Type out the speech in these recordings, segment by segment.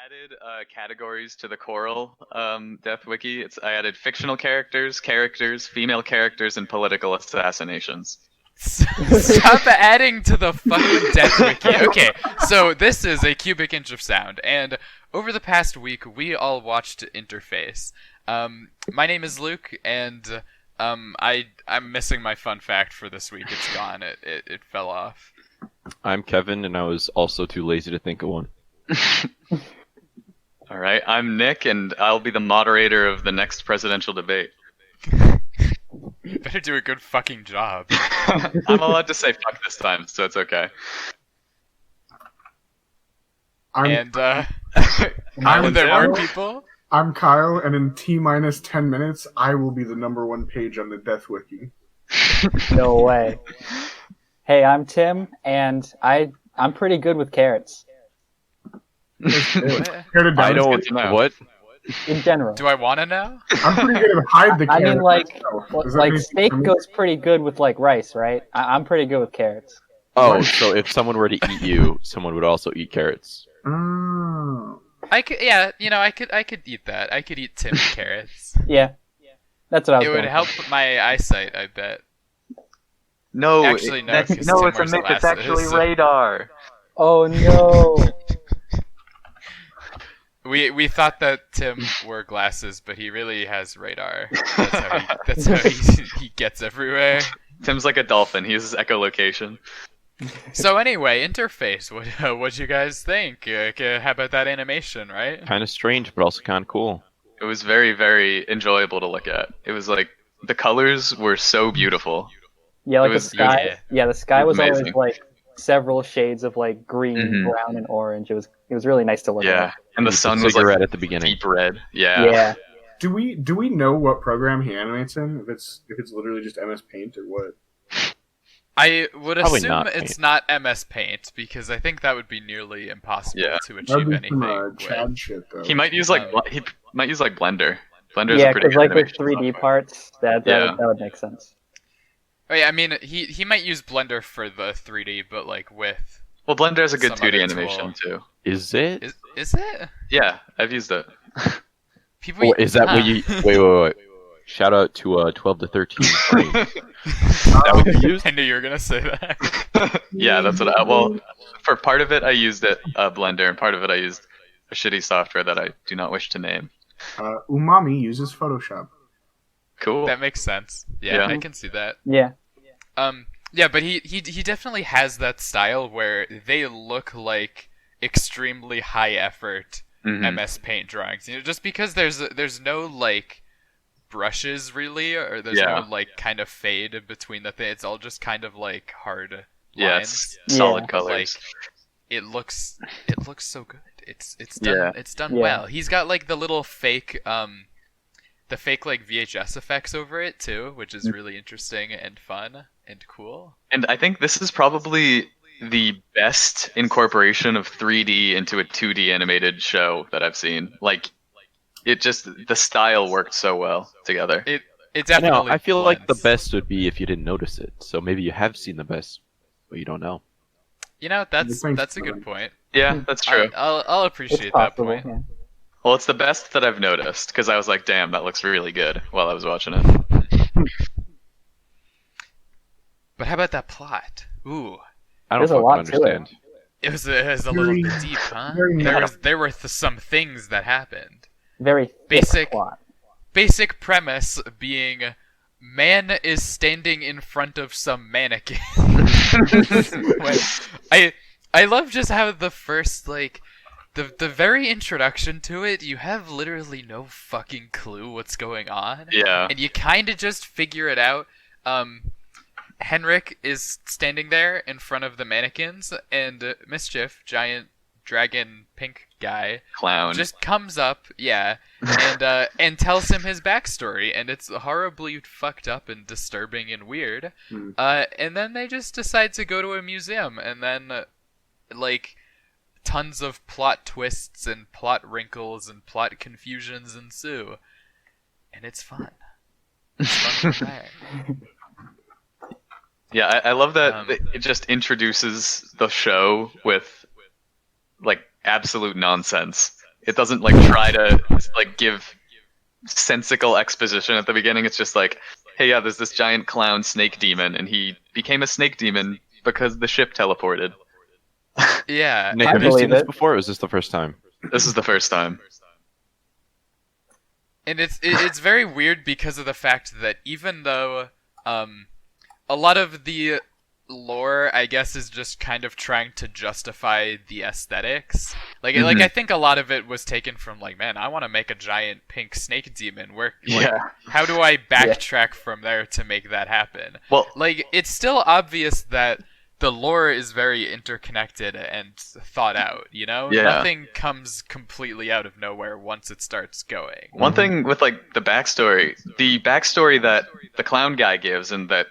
added categories to the choral Death Wiki. I added fictional characters, female characters, and political assassinations. Stop adding to the fucking Death Wiki. Okay, so this is a cubic inch of sound, and over the past week, we all watched Interface. My name is Luke, and I'm missing my fun fact for this week. It's gone. It fell off. I'm Kevin, and I was also too lazy to think of one. All right, I'm Nick, and I'll be the moderator of the next presidential debate. You better do a good fucking job. I'm allowed to say fuck this time, so it's okay. And there Kyle. were people. I'm Kyle, and in T-minus 10 minutes, I will be the #1 page on the Death Wiki. No way. Hey, I'm Tim, and I'm pretty good with carrots. I don't. What? In general. Do I want to know? I'm pretty good at hide the I carrots. mean, like myself. steak goes pretty good with like rice, right? I'm pretty good with carrots. Oh, so if someone were to eat you, someone would also eat carrots. Oh. I could, yeah, I could eat that. I could eat Tim's carrots. Yeah, that's what I was. It would going help my eyesight, I bet. No, Actually, no, that's, because no, Tim it's a wears myth. It's actually glasses. radar. Oh no! We thought that Tim wore glasses, but he really has radar. That's how he gets everywhere. Tim's like a dolphin. He uses echolocation. So anyway, Interface. What'd you guys think? How about that animation, right? Kind of strange, but also kind of cool. It was very, very enjoyable to look at. It was like the colors were so beautiful. Yeah, like It the was sky. beautiful. Yeah, the sky It was was always amazing. like several shades of like green, Mhm. brown, and orange. It was really nice to look Yeah, at. and the With sun was cigarette like at the beginning. deep red. Yeah. Yeah. Do we know what program he animates in? If it's literally just MS Paint or what? I would Probably assume not it's Paint. not MS Paint because I think that would be nearly impossible Yeah. to That'd achieve be anything. some with. Chad shit though. He might use like Blender. Blender's Yeah, a pretty because good like with animation 3D software. parts, that Yeah. would make sense. Oh, yeah, I mean, he might use Blender for the 3D, but like with Well, Blender has a good Some 2D other animation tool. too. Is it? is it? Yeah, I've used it. People Or is that what you? Wait. Shout out to 12 to 13 frames. That what you used? I knew you were gonna say that. Yeah, that's what well, for part of it I used Blender, and part of it I used a shitty software that I do not wish to name. Umami uses Photoshop. Cool. That makes sense. Yeah, Yeah. I can see that. Yeah. Yeah, but he definitely has that style where they look like extremely high effort Mhm. MS Paint drawings. Just because there's no like brushes really, or there's Yeah. no like kind of fade between the thing. It's all just kind of like hard Yeah, lines. it's solid Yeah. colors. It looks so good. It's done Yeah. it's done Yeah. well. He's got like the little fake the fake like VHS effects over it too, which is really interesting and fun and cool. And I think this is probably the best incorporation of 3D into a 2D animated show that I've seen. Like, the style worked so well together. It I definitely know. I feel like the blends. best would be if you didn't notice it. So maybe you have seen the best, but you don't know. That's Thanks, a good Kevin. point. Yeah, that's true. I'll It's appreciate that possible. point. Yeah. Well, it's the best that I've noticed, because I was like, damn, that looks really good while I was watching it. But how about that plot? Ooh, I don't There's a fucking lot to it. understand. it was a little Very- bit deep, huh? very There were some things that happened. Very thick Basic- plot. Basic premise being, man is standing in front of some mannequin. I love just how the first like the very introduction to it, you have literally no fucking clue what's going on. Yeah. And you kind of just figure it out. Henrik is standing there in front of the mannequins, and Mischief, giant dragon pink guy, Clown. just comes up, yeah, and tells him his backstory, and it's horribly fucked up and disturbing and weird. Hmm. And then they just decide to go to a museum, and then like tons of plot twists and plot wrinkles and plot confusions ensue, and it's fun. It's fun from there. Yeah, I love that Um, it just introduces the show with like absolute nonsense. It doesn't like try to like give sensical exposition at the beginning. It's just like, hey, yeah, there's this giant clown snake demon, and he became a snake demon because the ship teleported. Yeah, Nick, I have you seen believe this it. before, or is this the first time? This is the first time. and it's very weird because of the fact that even though a lot of the lore, I guess, is just kind of trying to justify the aesthetics. Like I think a lot of it was taken from like, man, I want to make a giant pink snake demon. How do I backtrack from there to make that happen? Well, Like, it's still obvious that the lore is very interconnected and thought out, you know? Yeah. Nothing comes completely out of nowhere once it starts going. one thing with like the backstory that the clown guy gives and that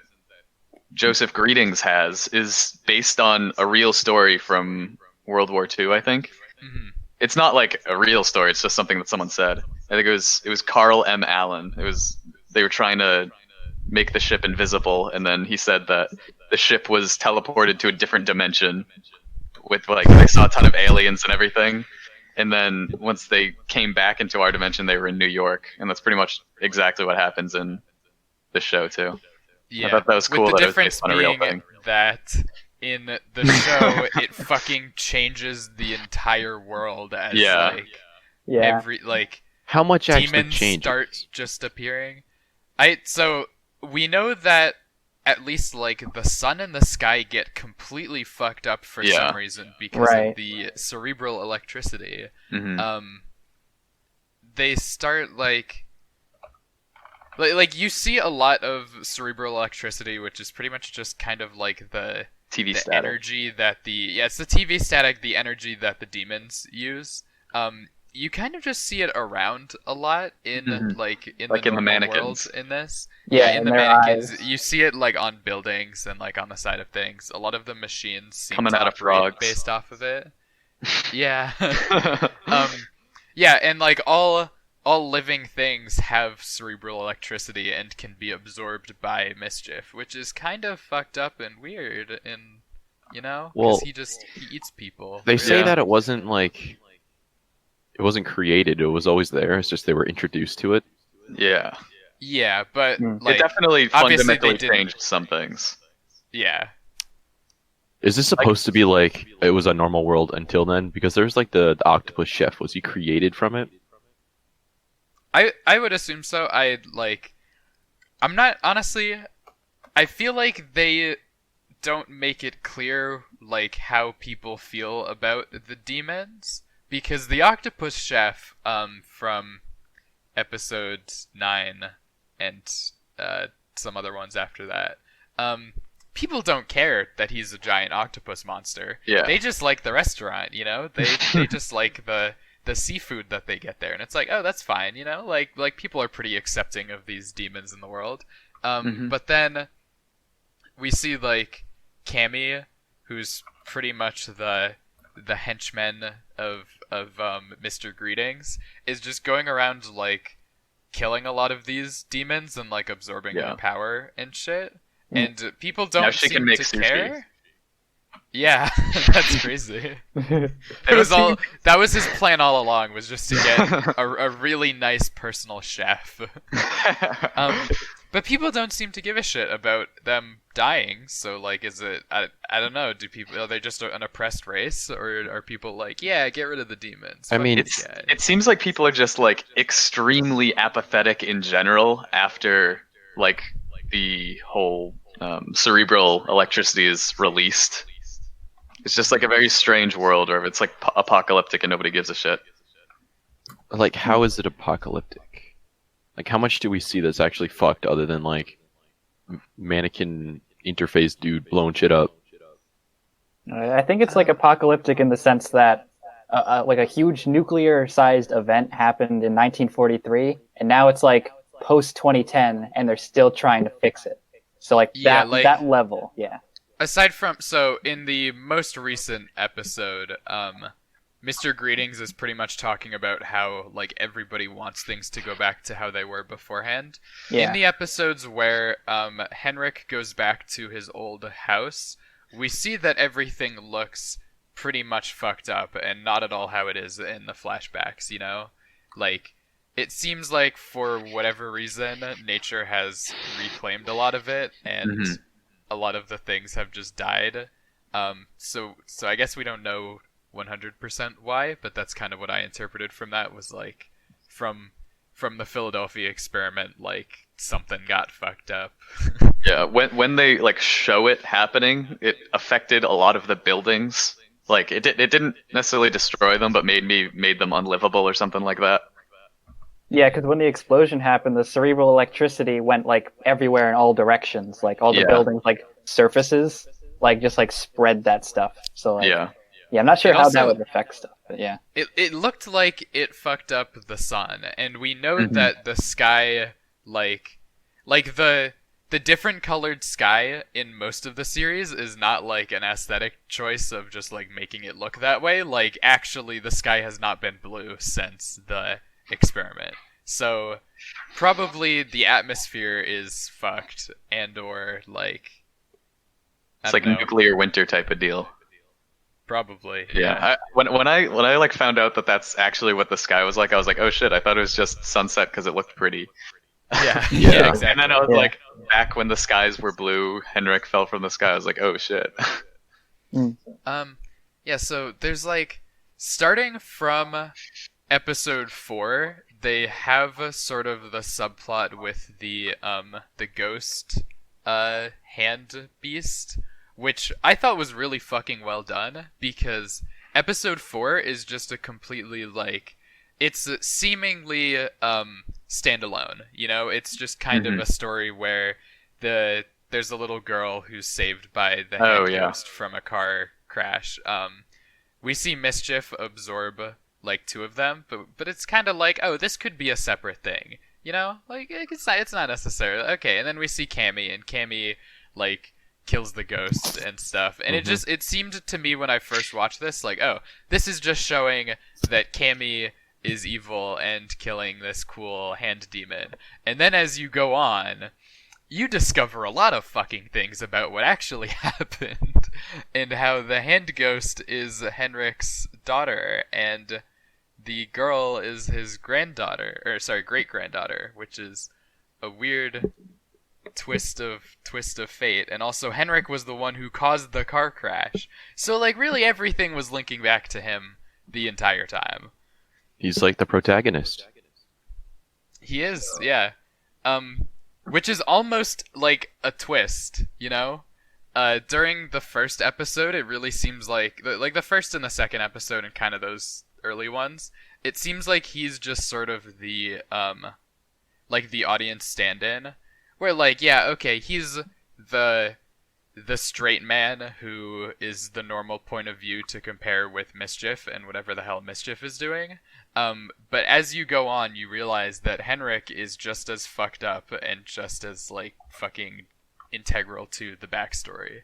Joseph Greetings has is based on a real story from World War II, I think. Mhm. It's not like a real story, it's just something that someone said. I think it was Carl M. Allen. They were trying to make the ship invisible, and then he said that the ship was teleported to a different dimension with like they saw a ton of aliens and everything. And then once they came back into our dimension, they were in New York, and that's pretty much exactly what happens in the show too. Yeah. I thought that was cool. With the that it was difference based on a real being thing. that in the show, it fucking changes the entire world as Yeah. like Yeah. every like How much actually demons changes? start just appearing. So we know that at least like the sun and the sky get completely fucked up for Yeah. some reason because Right. of the cerebral electricity. Mhm. They start like you see a lot of cerebral electricity, which is pretty much just kind of like the TV the static. energy that it's the TV static, the energy that the demons use. You kind of just see it around a lot in Mhm. like in Like the in the normal mannequins. world in this. Yeah, in in the their mannequins, eyes. you see it like on buildings and like on the side of things. A lot of the machines seem Coming to out of operate frogs. based off of it. Yeah. Yeah, and like all living things have cerebral electricity and can be absorbed by mischief, which is kind of fucked up and weird. And you know, Well, because he eats people. They say Yeah. that it wasn't created. It was always there. It's just they were introduced to it. Yeah. Yeah, but Hmm. like It definitely obviously they fundamentally didn't- changed some things. yeah. Is this supposed to be like it was a normal world until then? Because there's like the octopus chef. Was he created from it? I would assume so. I'm not honestly. I feel like they don't make it clear like how people feel about the demons because the octopus chef from episode 9 and some other ones after that people don't care that he's a giant octopus monster. Yeah. They just like the restaurant, you know? They just like the seafood that they get there, and it's like, oh, that's fine, you know? Like people are pretty accepting of these demons in the world. Mhm. But then we see like Cammy, who's pretty much the henchman of Mr. Greetings, is just going around like killing a lot of these demons and like absorbing Yeah. their power and shit. Mm. And people Now don't she can seem make to sushi. care. Yeah, that's crazy. That was his plan all along, was just to get a really nice personal chef. But people don't seem to give a shit about them dying. So like, is it? I don't know. Are they just an oppressed race, or are people like, yeah, get rid of the demons? I Fuck mean, these guys. It seems like people are just like extremely apathetic in general after like the whole cerebral electricity is released. It's just like a very strange world where it's like apocalyptic and nobody gives a shit. Like, how is it apocalyptic? Like, how much do we see that's actually fucked other than like mannequin interface dude blowing shit up? I think it's like apocalyptic in the sense that like a huge nuclear-sized event happened in 1943, and now it's like post 2010, and they're still trying to fix it. So like Yeah, that level, yeah. Aside from, so in the most recent episode, Mr. Greetings is pretty much talking about how like everybody wants things to go back to how they were beforehand. Yeah. In the episodes where Henrik goes back to his old house, we see that everything looks pretty much fucked up and not at all how it is in the flashbacks, you know? Like, it seems like for whatever reason, nature has reclaimed a lot of it, and Mhm. a lot of the things have just died. So I guess we don't know 100% why, but that's kind of what I interpreted from that, was like, from the Philadelphia experiment, like, something got fucked up. Yeah, when they like show it happening, it affected a lot of the buildings. Like it didn't necessarily destroy them, but made them unlivable or something like that. Yeah, because when the explosion happened, the cerebral electricity went like everywhere in all directions. Like all the Yeah. buildings, like surfaces, like just like spread that stuff. So like, Yeah. yeah, I'm not sure It how that also- would affect stuff, but yeah. It looked like it fucked up the sun, and we know Mhm. that the sky, like the different colored sky in most of the series is not like an aesthetic choice of just like making it look that way. Like actually, the sky has not been blue since the experiment, so probably the atmosphere is fucked, and or like I It's don't like know, nuclear winter type of deal. probably Yeah. When I like found out that that's actually what the sky was like, I was like, oh shit! I thought it was just sunset because it looked pretty. yeah, Yeah. yeah, exactly. And then I was Yeah. like, back when the skies were blue, Henrik fell from the sky. I was like, oh shit. Yeah, so there's like, starting from episode 4, they have a sort of the subplot with the ghost hand beast, which I thought was really fucking well done, because episode 4 is just a completely like, it's seemingly standalone, you know? It's just kind of Mhm. a story where there's a little girl who's saved by the Oh, hand yeah. ghost from a car crash. We see Mischief absorb like 2 of them, but it's kind of like, oh, this could be a separate thing, you know? Like it's not necessarily okay. And then we see Cammy, and Cammy like kills the ghost and stuff. And Mhm. it seemed to me when I first watched this like, oh, this is just showing that Cammy is evil and killing this cool hand demon. And then as you go on, you discover a lot of fucking things about what actually happened, and how the hand ghost is Henrik's daughter, and the girl is his granddaughter, or sorry, great granddaughter, which is a weird twist of fate. And also, Henrik was the one who caused the car crash, so like really everything was linking back to him the entire time. He's like the protagonist. He is, yeah. Which is almost like a twist, you know? During the first episode, it really seems like the first and the second episode, and kind of those early ones, it seems like he's just sort of the like the audience stand-in, where like, yeah, okay, he's the straight man who is the normal point of view to compare with Mischief and whatever the hell Mischief is doing. But as you go on, you realize that Henrik is just as fucked up and just as like fucking integral to the backstory.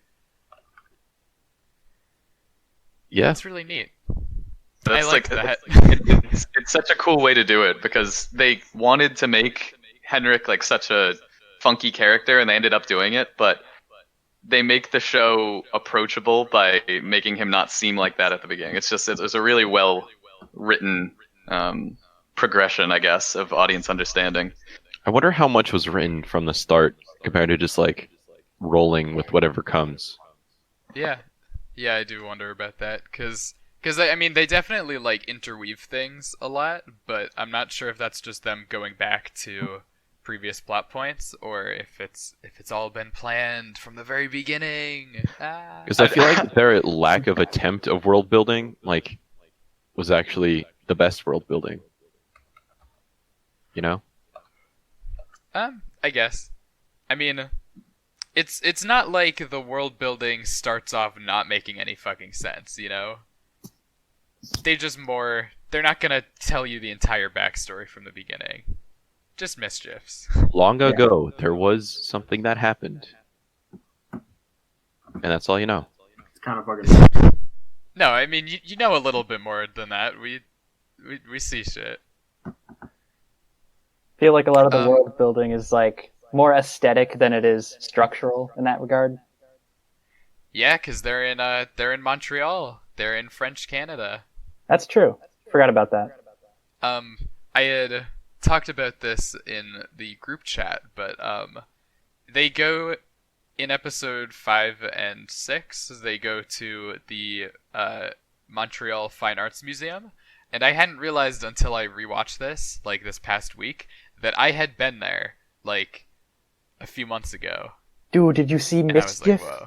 Yeah. That's really neat. That's I like like that. it's such a cool way to do it, because they wanted to make Henrik like such a funky character, and they ended up doing it, but they make the show approachable by making him not seem like that at the beginning. It's a really well written progression, I guess, of audience understanding. I wonder how much was written from the start compared to just like rolling with whatever comes. Yeah, I do wonder about that, because I mean they definitely like interweave things a lot, but I'm not sure if that's just them going back to previous plot points, or if it's all been planned from the very beginning. Because I feel like their lack of attempt of world building like was actually the best world building. You know? I guess. I mean, it's not like the world building starts off not making any fucking sense, you know? They're not gonna tell you the entire backstory from the beginning. Just mischiefs. Long ago, there was something that happened. And that's all you know. It's kind of fucking. No, I mean, you know a little bit more than that. We see shit. I feel like a lot of the Um, world building is like more aesthetic than it is structural in that regard. Yeah, because they're in Montreal. They're in French Canada. That's true. Forgot about that. I had talked about this in the group chat, but they go in episode 5 and 6. They go to the Montreal Fine Arts Museum, and I hadn't realized until I rewatched this, like this past week, that I had been there like a few months ago. Dude, did you see And I was Mischief? like,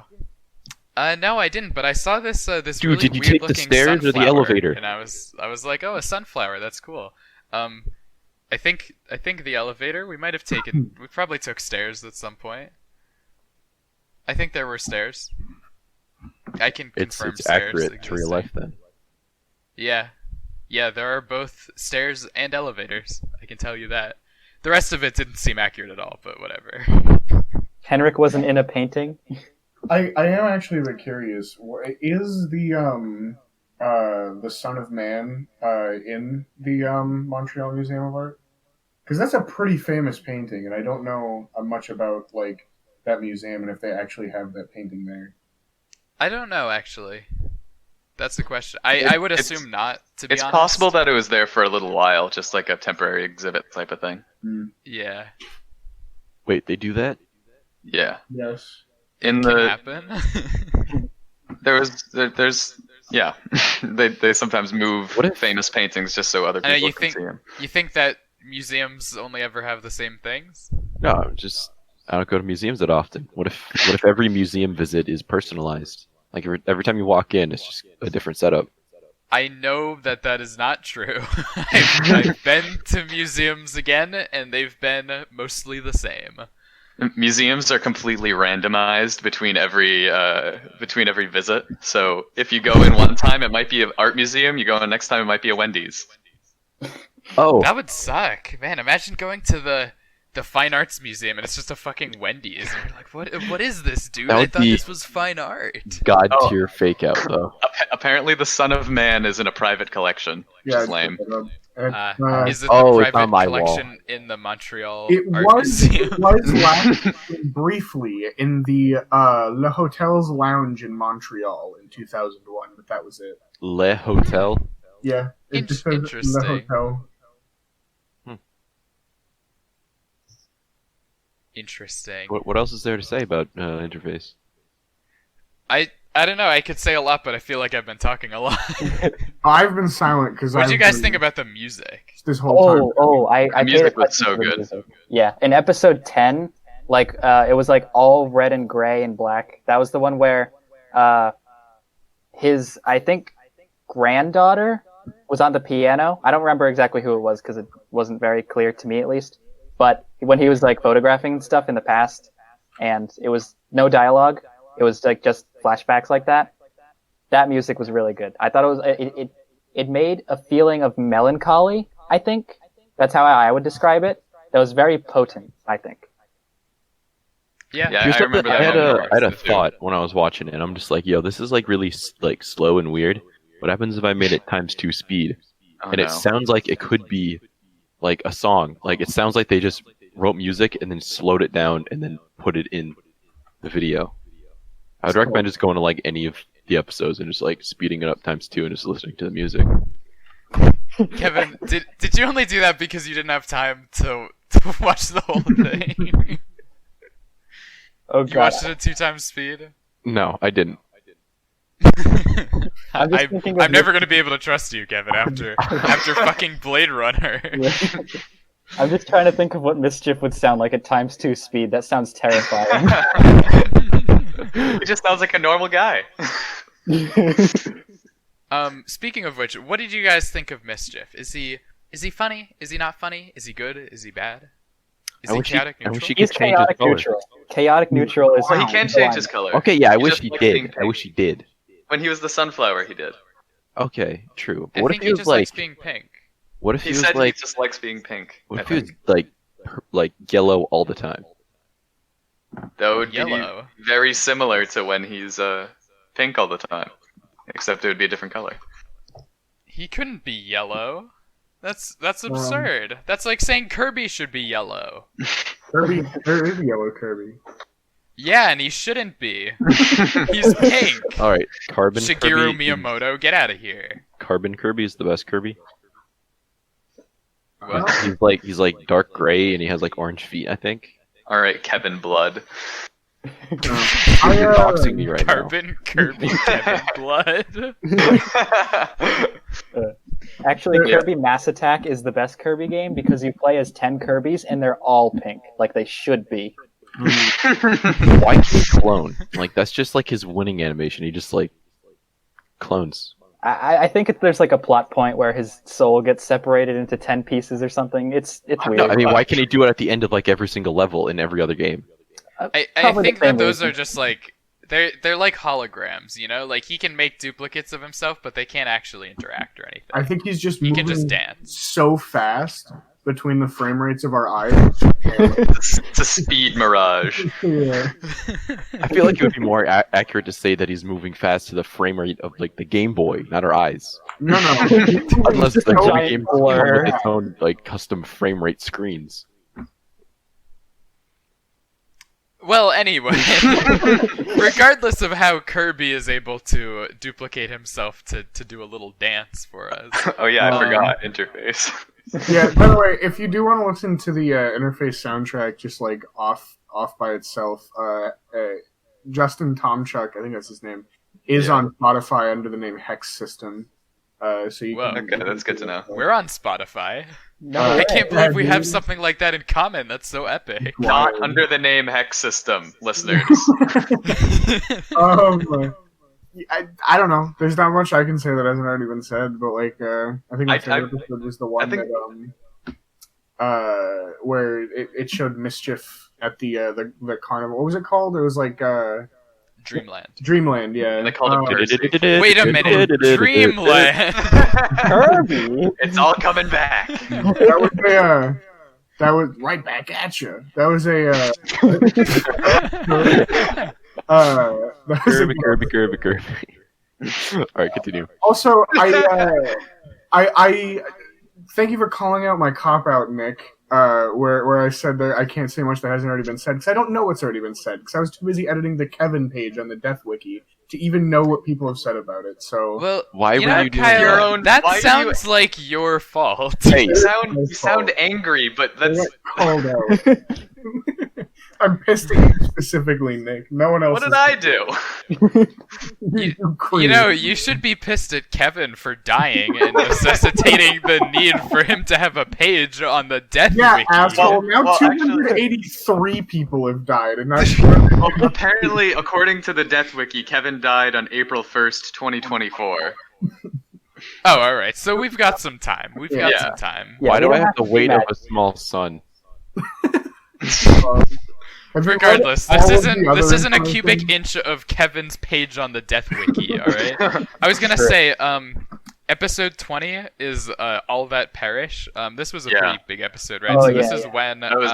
whoa. No, I didn't. But I saw this this Dude, really did you weird take the looking stairs or the sunflower, elevator? And I was like, oh, a sunflower. That's cool. I think the elevator. We might have taken. We probably took stairs at some point. I think there were stairs. I can confirm It's stairs accurate to existing. real life then. Yeah, there are both stairs and elevators. I can tell you that. The rest of it didn't seem accurate at all, but whatever. Henrik wasn't in a painting. I am actually a bit curious. Is the Son of Man in the Montreal Museum of Art? Because that's a pretty famous painting, and I don't know much about like that museum and if they actually have that painting there. I don't know, actually. That's the question. I would assume not, to be It's honest. possible that it was there for a little while, just like a temporary exhibit type of thing. Yeah. Wait, they do that? Yeah. Yes. In Can the happen. there's yeah, they sometimes move What if- famous paintings just so other I know, people you can think- see them. You think that museums only ever have the same things? No, I don't go to museums that often. What if every museum visit is personalized? Like every time you walk in, it's just a different setup. I know that is not true. I've been to museums again, and they've been mostly the same. Museums are completely randomized between every visit. So if you go in one time, it might be an art museum. You go in next time, it might be a Wendy's. Oh, That would suck, man. Imagine going to the Fine Arts Museum and it's just a fucking Wendy's, and you're like, what is this, dude? That I would thought be- this was fine art. god Oh. tier fake out though. Apparently, the Son of Man is in a private collection, which is lame. Is it Oh, the it's private on my wall. collection in the Montreal It Art was Museum? last briefly in the Le Hotel's lounge in Montreal in 2001, but that was it. Le Hotel. Yeah, it just says Interesting. Le Hotel. Interesting. What else is there to say about interface? I don't know. I could say a lot, but I feel like I've been talking a lot. I've been silent because. What do you guys think about the music? this whole time? I The paid music was attention so to the good. music. Yeah, in episode 10, like it was like all red and gray and black. That was the one where his, I think, granddaughter was on the piano. I don't remember exactly who it was because it wasn't very clear to me, at least. But when he was like photographing stuff in the past, and it was no dialogue, it was like just flashbacks like that. That music was really good. I thought it made a feeling of melancholy. I think that's how I would describe it. That was very potent, I think. Yeah. Yeah, Here's I something- remember I that. had moment a too. thought when I was watching it. I'm just like, yo, this is like really like slow and weird. What happens if I made it times 2 speed? Oh, And no. it sounds like it could be like a song. Like it sounds like they just wrote music and then slowed it down and then put it in the video. I would recommend just going to like any of the episodes and just like speeding it up times 2 and just listening to the music. Kevin, did you only do that because you didn't have time to watch the whole thing? Oh You god. watched it at 2 times speed? No, I didn't. I'm just thinking of I'm never gonna be able to trust you, Kevin, after fucking Blade Runner. I'm just trying to think of what Mischief would sound like at times 2 speed. That sounds terrifying. He just sounds like a normal guy. Speaking of which, what did you guys think of Mischief? Is he funny? Is he not funny? Is he good? Is he bad? Is he chaotic I neutral? wish he He's could change his chaotic color. neutral. Chaotic neutral is. Well, he can change his color. Okay, yeah, I He wish just he likes being did. I pink. wish he did. When he was the sunflower, he did. Okay, true. But I what think if he was just like? likes being pink. What if He he was said like? he just likes being pink. What I if he was think. like yellow all the time? That would Yellow. be very similar to when he's pink all the time, except it would be a different color. He couldn't be yellow. That's absurd. That's like saying Kirby should be yellow. Kirby, there is a yellow Kirby. Yeah, and he shouldn't be. He's pink. All right, Carbon Shigeru Kirby. Miyamoto, get out of here. Carbon Kirby is the best Kirby. What? He's like dark gray and he has like orange feet, I think. All right, Kevin Blood. You're doxing me right now. Carbon Kirby Kevin Blood. Actually, Yeah. Kirby Mass Attack is the best Kirby game because you play as 10 Kirbys and they're all pink, like they should be. Why can't he clone? Like that's just like his winning animation. He just like clones. I think there's like a plot point where his soul gets separated into 10 pieces or something. It's weird. No, I mean, why can't he do it at the end of like every single level in every other game? I Probably think the same that those reason. are just like they're like holograms, you know? Like he can make duplicates of himself, but they can't actually interact or anything. I think he's just He moving can just dance. so fast between the frame rates of our eyes. It's a speed mirage. Yeah. I feel like it would be more accurate to say that he's moving fast to the frame rate of like the Game Boy, not our eyes. No. Unless the Giant game blur. with its own like custom frame rate screens. Well, anyway, regardless of how Kirby is able to duplicate himself to do a little dance for us. Oh yeah, I Um, forgot interface. Yeah. By the way, if you do want to listen to the interface soundtrack, just like off by itself, Justin Tomchuk, I think that's his name, is Yeah. on Spotify under the name Hex System. So you Whoa. can. Okay, that's good to know. We're on Spotify. No I I way. can't believe we have dude. something like that in common. That's so epic. Not under the name Hex System, listeners. I don't know. There's not much I can say that hasn't already been said, but like I think my I- favorite episode was the one think- that where it showed Mischief at the carnival. What was it called? It was like Dreamland. Dreamland. Yeah. And they called it Percy. Wait a minute, Dreamland. Kirby? It's all coming back. That was right back at you. That was a that was a- Kirby. All right, continue. Also, I thank you for calling out my cop out, Nick. Where I said that I can't say much that hasn't already been said because I don't know what's already been said because I was too busy editing the Kevin page on the Death Wiki to even know what people have said about it. So Well, Why you were know, you doing Kyle, your own- that why do sounds like your fault. Hey, You sound angry, but I that's got called out. I'm pissed at you specifically, Nick. No one else. what did is- I do? You crazy. You know, you should be pissed at Kevin for dying and necessitating the need for him to have a page on the Death Yeah, Wiki. asshole. Now well, 283 people have died, and that's Well, apparently, according to the Death Wiki, Kevin died on April 1st, 2024. Oh, all right. So we've got some time. We've got Yeah. some time. Yeah, why do we I don't have the to weight do of that. a small son? Have you read Regardless, all this of isn't the other this isn't a information? cubic inch of Kevin's page on the Death Wiki. All right. I was gonna say, episode 20 is All That Perish. This was a Yeah. pretty big episode, right? Oh, so yeah, this is yeah. when That was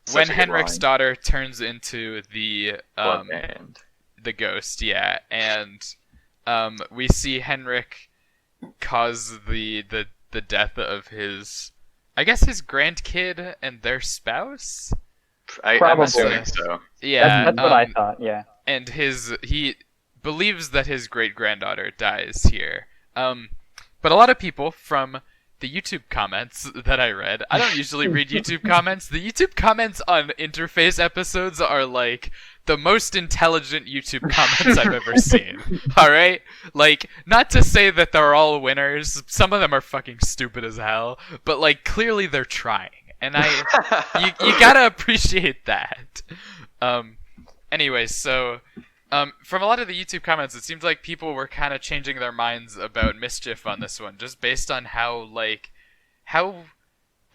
such when a good Henrik's line. daughter turns into the Blood band. the ghost, yeah, and we see Henrik cause the death of his, I guess, his grandkid and their spouse. I'm Probably. assuming so. Yeah, That's what I thought, yeah. and he believes that his great granddaughter dies here. But a lot of people from the YouTube comments that I read, I don't usually read YouTube comments. The YouTube comments on Interface episodes are like the most intelligent YouTube comments I've ever seen. All right, like, not to say that they're all winners. Some of them are fucking stupid as hell, but like clearly they're trying, and you gotta appreciate that. Anyways, so from a lot of the YouTube comments, it seems like people were kind of changing their minds about Mischief on this one, just based on how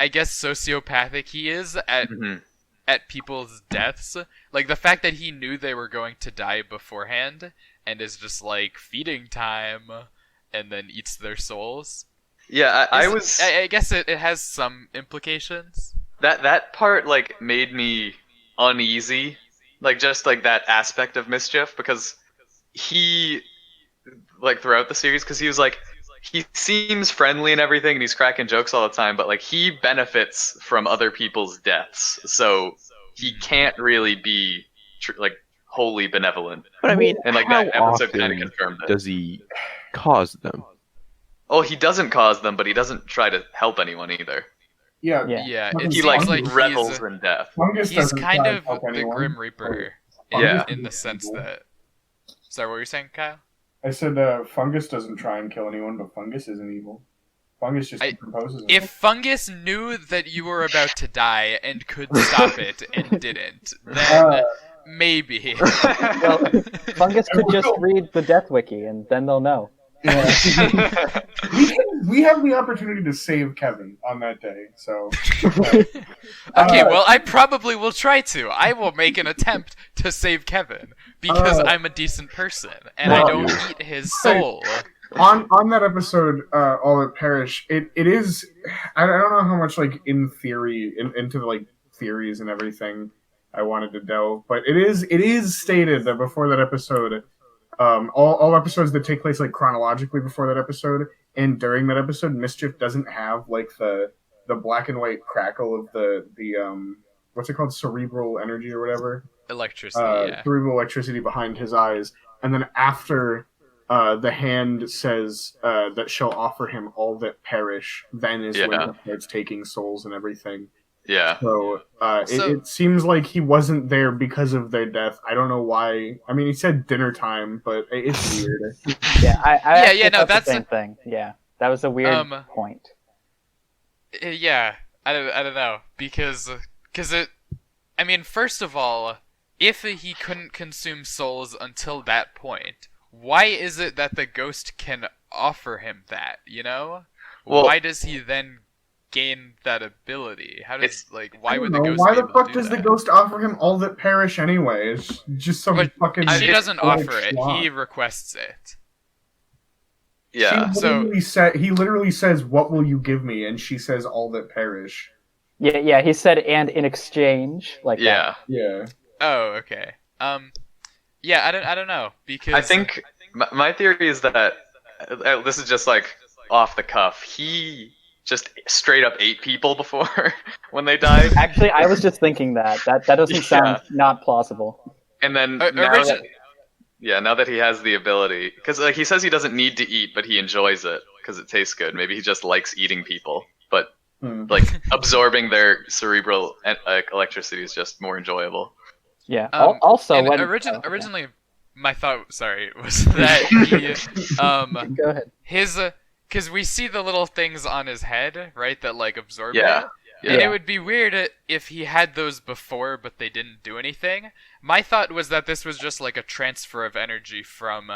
I guess sociopathic he is Mhm. at people's deaths. Like the fact that he knew they were going to die beforehand and is just like feeding time and then eats their souls. Yeah, I Is- was I guess it has some implications. that part like made me uneasy, like just like that aspect of Mischief, because he like throughout the series, because he was like he seems friendly and everything and he's cracking jokes all the time, but like he benefits from other people's deaths, so he can't really be like wholly benevolent. But I mean, And like how that episode kind of often confirmed it. does he cause them? Oh, he doesn't cause them, but he doesn't try to help anyone either. Yeah. Yeah. Yeah, Fucking it He seems like like revels in death. Fungus he's doesn't kind try to of help the anyone. Grim Reaper Yeah. in the sense that. Sorry, what were you saying, Kyle? I said Fungus doesn't try and kill anyone, but Fungus isn't evil. Fungus just decomposes. If Fungus knew that you were about to die and could stop it and didn't, then maybe. Well, Fungus could just read the Death Wiki, and then they'll know. Yeah. we have the opportunity to save Kevin on that day, so. Okay, well, I probably will try to. I will make an attempt to save Kevin because I'm a decent person and I don't eat his soul. On that episode, All That Perish, it is. I don't know how much like in theory into the like theories and everything I wanted to delve, but it is stated that before that episode, all episodes that take place like chronologically before that episode and during that episode, Mischief doesn't have like the black and white crackle of the what's it called, cerebral energy or whatever, Electricity, yeah. cerebral electricity behind his eyes, and then after the hand says that she'll offer him all that perish, then is when he starts taking souls and everything. Yeah. So, it seems like he wasn't there because of their death. I don't know why. I mean, he said dinner time, but it's weird. Yeah, no, that's the same thing. Yeah, that was a weird point. Yeah, I don't know because it. I mean, first of all, if he couldn't consume souls until that point, why is it that the ghost can offer him that? You know, well, why does he then gain that ability? How does why would the ghost? Why be the able fuck to do does that? the ghost offer him all that perish anyway? It's just some fucking. She doesn't offer it. Schlock. He requests it. Yeah. He literally says, "What will you give me?" And she says, "All that perish." Yeah. He said, "And in exchange," like yeah. that. Yeah. Oh, okay. Yeah, I don't know because I think my theory is that this is just like off the cuff. He just straight up ate people before when they died. Actually, I was just thinking that doesn't sound not plausible. And then now that he has the ability, because like he says he doesn't need to eat, but he enjoys it because it tastes good. Maybe he just likes eating people, but like absorbing their cerebral electricity is just more enjoyable. Yeah. Also, when originally, my thought, was that he go ahead. His because we see the little things on his head, right, that like absorb it. Yeah. And it would be weird if he had those before, but they didn't do anything. My thought was that this was just like a transfer of energy from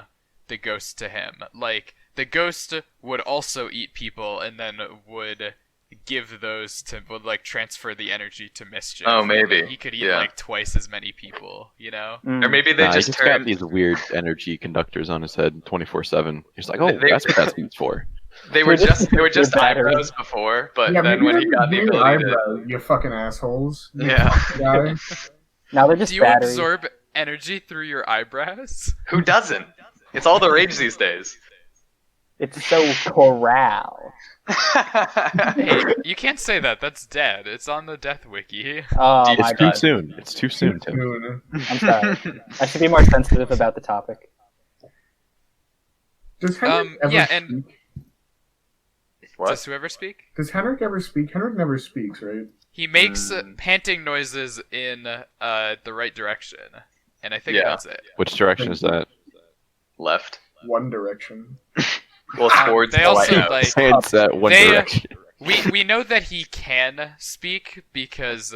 the ghost to him. Like, the ghost would also eat people and then would give those would like transfer the energy to Mischief. Oh, maybe. He could eat like twice as many people, you know? Or maybe they he just got turned... these weird energy conductors on his head 24/7. He's like, that's what that's used for. They were just eyebrows before, but then when he got the ability eyebrows, you fucking assholes. Yeah. Now they're just Do you batteries. absorb energy through your eyebrows? Who doesn't? It's all the rage these days. It's so corral. Hey, you can't say that. That's dead. It's on the Death Wiki. Oh my It's too god. soon. It's too soon, Tim. I'm sorry. I should be more sensitive about the topic. Does Henrik ever yeah, speak? and What? does whoever speak? Does Henrik ever speak? Henrik never speaks, right? He makes panting noises in the right direction, and I think that's it. Which direction is that? Left. One Direction. Well, towards They the also lighthouse. It's that one They- direction. We know that he can speak because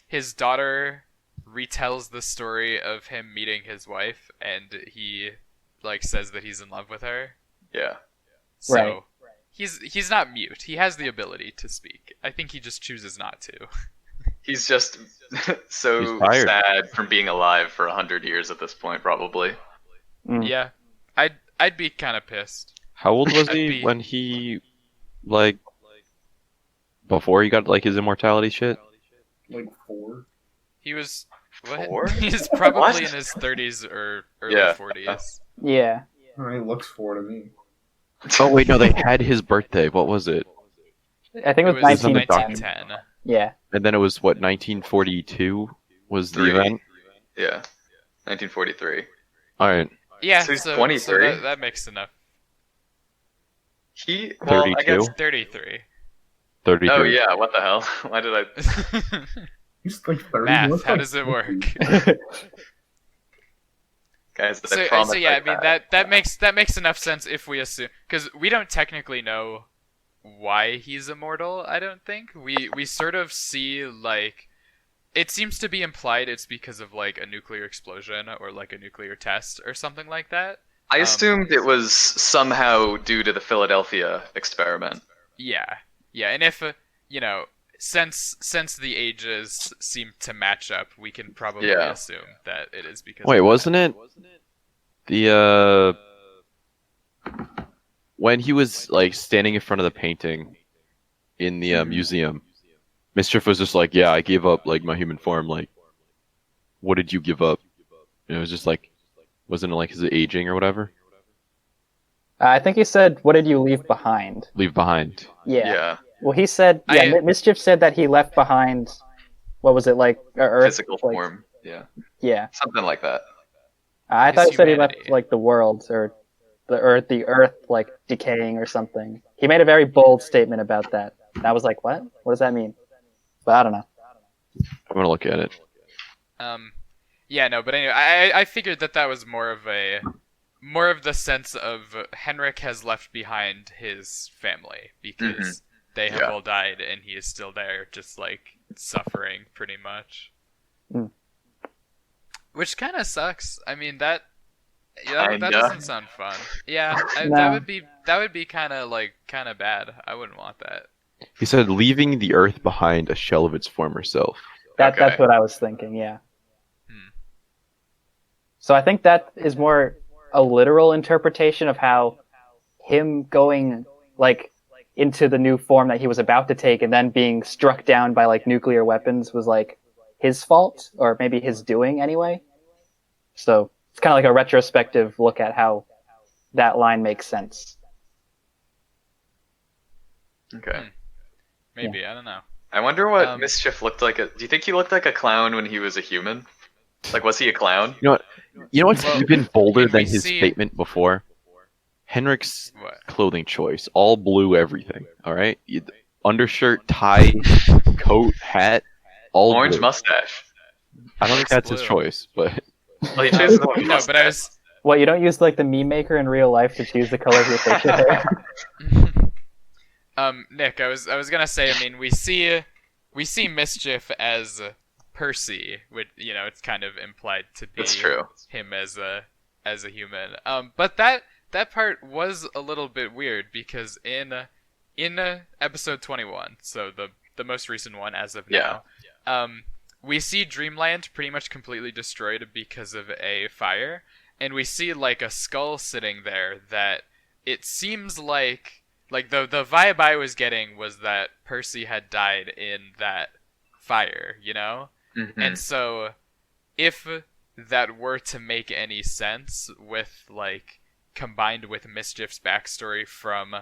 his daughter retells the story of him meeting his wife, and he says that he's in love with her. Yeah. So Right. he's not mute. He has the ability to speak. I think he just chooses not to. He's just so He's tired. sad from being alive for 100 years at this point, probably. Yeah, I'd be kind of pissed. How old was I'd he be- when he, before he got, his immortality shit? Like 4. He was what? 4? He's probably What? in his 30s or early Yeah. 40s. Yeah. He looks 4 to me. Oh, wait, no, they had his birthday. What was it? I think it was It was 1910. 1910. Yeah. And then it was what 1942 was the Three. event. Yeah, 1943. All right, Yeah, So he's so 23? that makes enough. Well, I guess. 32, 33. 33. Oh yeah, what the hell? Why did I? He's like 30. He Math, looks how like does it work? 50. Guys, So yeah, I mean that makes enough sense if we assume, because we don't technically know why he's immortal. I don't think we sort of see like it seems to be implied it's because of like a nuclear explosion or like a nuclear test or something like that. I assumed it was somehow due to the Philadelphia experiment. Yeah, and if since the ages seem to match up, we can probably Yeah. assume that it is because. Wait, of wasn't it the when he was like standing in front of the painting in the museum? Mischief was just like, "Yeah, I gave up like my human form. Like, what did you give up?" And it was just like, wasn't it like his aging or whatever? I think he said, "What did you leave behind?" Leave behind. Yeah, Well, he said, Mischief said that he left behind. What was it like? Earth, physical like, form. Yeah, Yeah, something like that. I His thought he said he left humanity. like the world or the Earth like decaying or something. He made a very bold statement about that. And I was like, what? What does that mean? But I don't know. I'm gonna look at it. Yeah, no, but anyway, I figured that was more of the sense of Henrik has left behind his family because they have Yeah. all died and he is still there, just like suffering pretty much. Mm. Which kind of sucks. I mean that Kinda. doesn't sound fun. Yeah, No. that would be kind of bad. I wouldn't want that. He said, "Leaving the Earth behind, a shell of its former self." That's Okay. what I was thinking. Yeah. Hmm. So I think that is more a literal interpretation of how him going like into the new form that he was about to take and then being struck down by like nuclear weapons was like his fault or maybe his doing anyway. So it's kind of like a retrospective look at how that line makes sense. Okay. Maybe I don't know. I wonder what Um, Mischief looked like. Do you think he looked like a clown when he was a human? Like, was he a clown? You know what's Well, even bolder I mean, we than his see- statement before? Henrik's What? clothing choice, all blue, everything. All right, Undershirt, tie, coat, hat, all Orange blue. mustache. I don't think that's Blue. his choice, but Well, he chose the orange No, mustache. but I was. What, you don't use like the meme maker in real life to choose the color of your facial hair? Nick, I was gonna say. I mean, we see Mischief as Percy, which it's kind of implied to be That's true. him as a human. But that part was a little bit weird because in episode 21, so the most recent one as of now, we see Dreamland pretty much completely destroyed because of a fire, and we see like a skull sitting there that it seems like the vibe I was getting was that Percy had died in that fire, Mhm. And so if that were to make any sense with like combined with Mischief's backstory from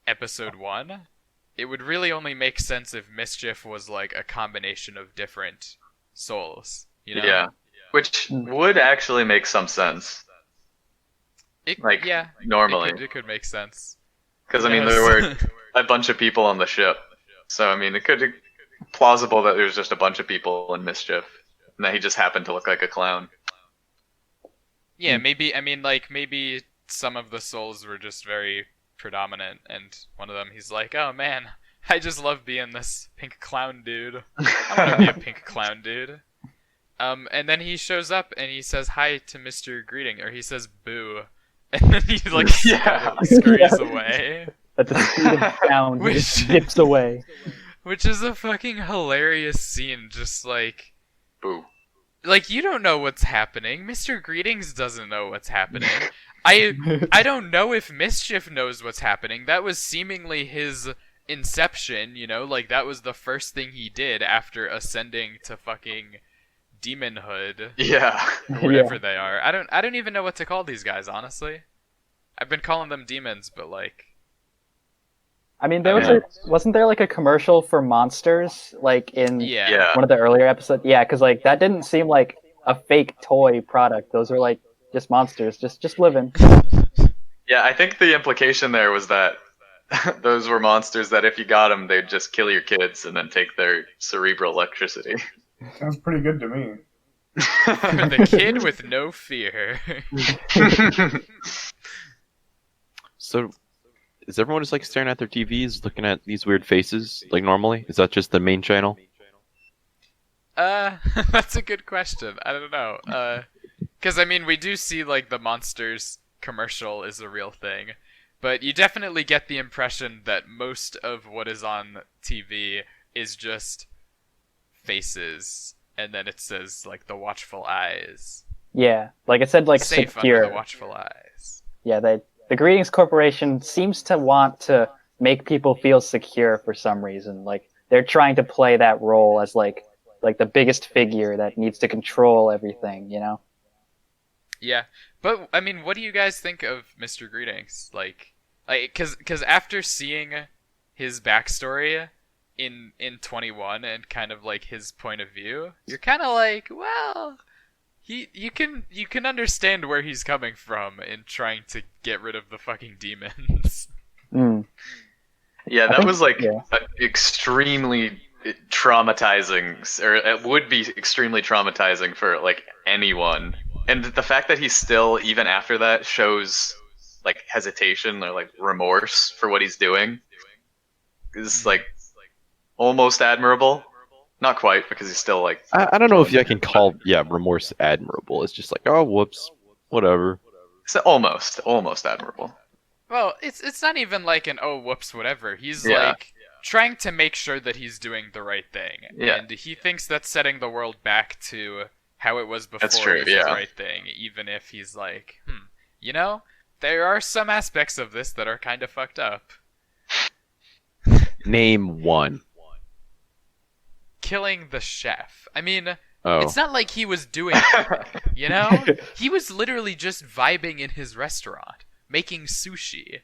episode 1, it would really only make sense if Mischief was like a combination of different souls, Yeah. Which would actually make some sense. Like, yeah, normally. it could make sense. Because, I mean, Yes. there were a bunch of people on the ship. So, I mean, it could be plausible that there's just a bunch of people in Mischief. And that he just happened to look like a clown. Yeah, maybe, I mean, like, maybe some of the souls were just very predominant, and one of them, he's like, oh man, I just love being this pink clown dude. I want to be a pink clown dude. And then he shows up and he says hi to Mr. Greeting, or he says boo, and then he like Yeah. scurries Yeah. away, At the speed of sound, he Which- just dips away. which is a fucking hilarious scene. Just like you don't know what's happening. Mr. Greetings doesn't know what's happening. I don't know if Mischief knows what's happening. That was seemingly his inception, like that was the first thing he did after ascending to fucking demonhood. Yeah. Or whatever they are. I don't even know what to call these guys, honestly. I've been calling them demons, but like I mean, wasn't there like a commercial for Monsters, like in Yeah. one of the earlier episodes? Yeah, because like that didn't seem like a fake toy product. Those were like just monsters, just living. Yeah, I think the implication there was that those were monsters that if you got them, they'd just kill your kids and then take their cerebral electricity. Sounds pretty good to me. For the kid with no fear. So, is everyone just like staring at their TVs, looking at these weird faces like normally? Is that just the main channel? That's a good question. I don't know. Because I mean, we do see like the Monsters commercial is a real thing, but you definitely get the impression that most of what is on TV is just faces, and then it says like the watchful eyes. Yeah, like it said, like Safe secure. under the watchful eyes. Yeah, the Greetings Corporation seems to want to make people feel secure for some reason. Like they're trying to play that role as like the biggest figure that needs to control everything, you know? Yeah, but I mean, what do you guys think of Mr. Greetings? Like, because after seeing his backstory in 21 and kind of like his point of view, you're kind of like, well, you can understand where he's coming from in trying to get rid of the fucking demons. Mm. Yeah, that was like yeah. extremely traumatizing, or it would be extremely traumatizing for like anyone. And the fact that he's still, even after that, shows like hesitation or like remorse for what he's doing is like almost admirable. Not quite, because he's still like. I don't know if I can call remorse admirable. It's just like, oh, whoops, whatever. It's almost admirable. Well, it's not even like an oh whoops whatever. He's Yeah. like trying to make sure that he's doing the right thing, Yeah. and he thinks that setting the world back to how it was before That's true, is the yeah. right thing, even if he's like, you know, there are some aspects of this that are kind of fucked up. Name one. Killing the chef. I mean, Oh. it's not like he was doing anything, you know? He was literally just vibing in his restaurant, making sushi.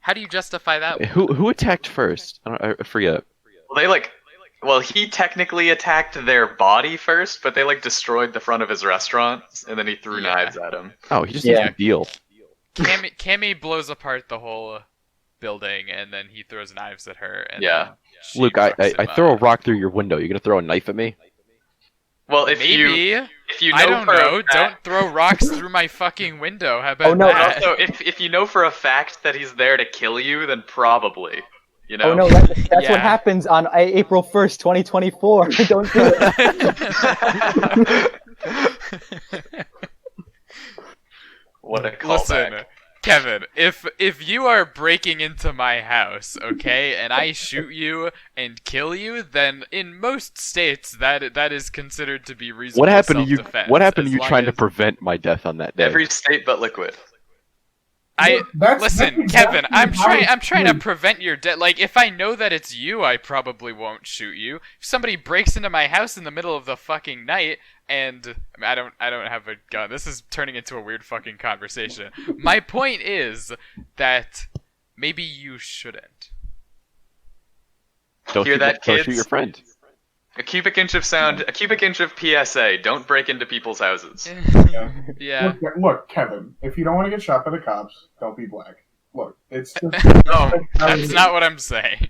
How do you justify that one? Who attacked first? I forget. Well, he technically attacked their body first, but they like destroyed the front of his restaurant, and then he threw Yeah. knives at him. Oh, he just Yeah. didn't deal. Cammy blows apart the whole building, and then he throws knives at her. And Yeah. then she Luke, I fucks him throw a up. rock through your window. You gonna throw a knife at me? Well, if you Maybe. if you know I don't for know. a fact, Don't throw rocks through my fucking window. How about Oh, no, that? also if you know for a fact that he's there to kill you, then probably, you know. Oh no, that's Yeah. what happens on April 1st, 2024. Don't do it. What a callback. Listen, Kevin, if you are breaking into my house, okay, and I shoot you and kill you, then in most states that is considered to be reasonable What happened to you? self-defense, What happened to as you long trying to as- prevent my death on that day? Every state but Liquid. Listen, exactly Kevin, I'm how trying to it's prevent your death. Like, if I know that it's you, I probably won't shoot you. If somebody breaks into my house in the middle of the fucking night, and I don't have a gun. This is turning into a weird fucking conversation. My point is that maybe you shouldn't. Don't Hear shoot, that, don't kids? shoot your friend. A cubic inch of sound, a cubic inch of PSA. Don't break into people's houses. Yeah. Look, Kevin, if you don't want to get shot by the cops, don't be black. Look, it's just. No, That's not what I'm saying.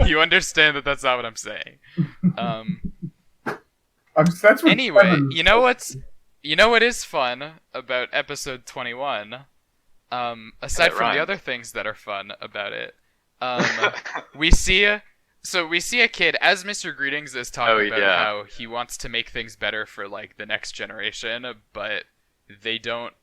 You understand that that's not what I'm saying. That's what Anyway, Kevin you know what is fun about episode 21? Aside That from the rhymed. other things that are fun about it, we see a kid, as Mr. Greetings is talking about yeah. how he wants to make things better for like the next generation, but they don't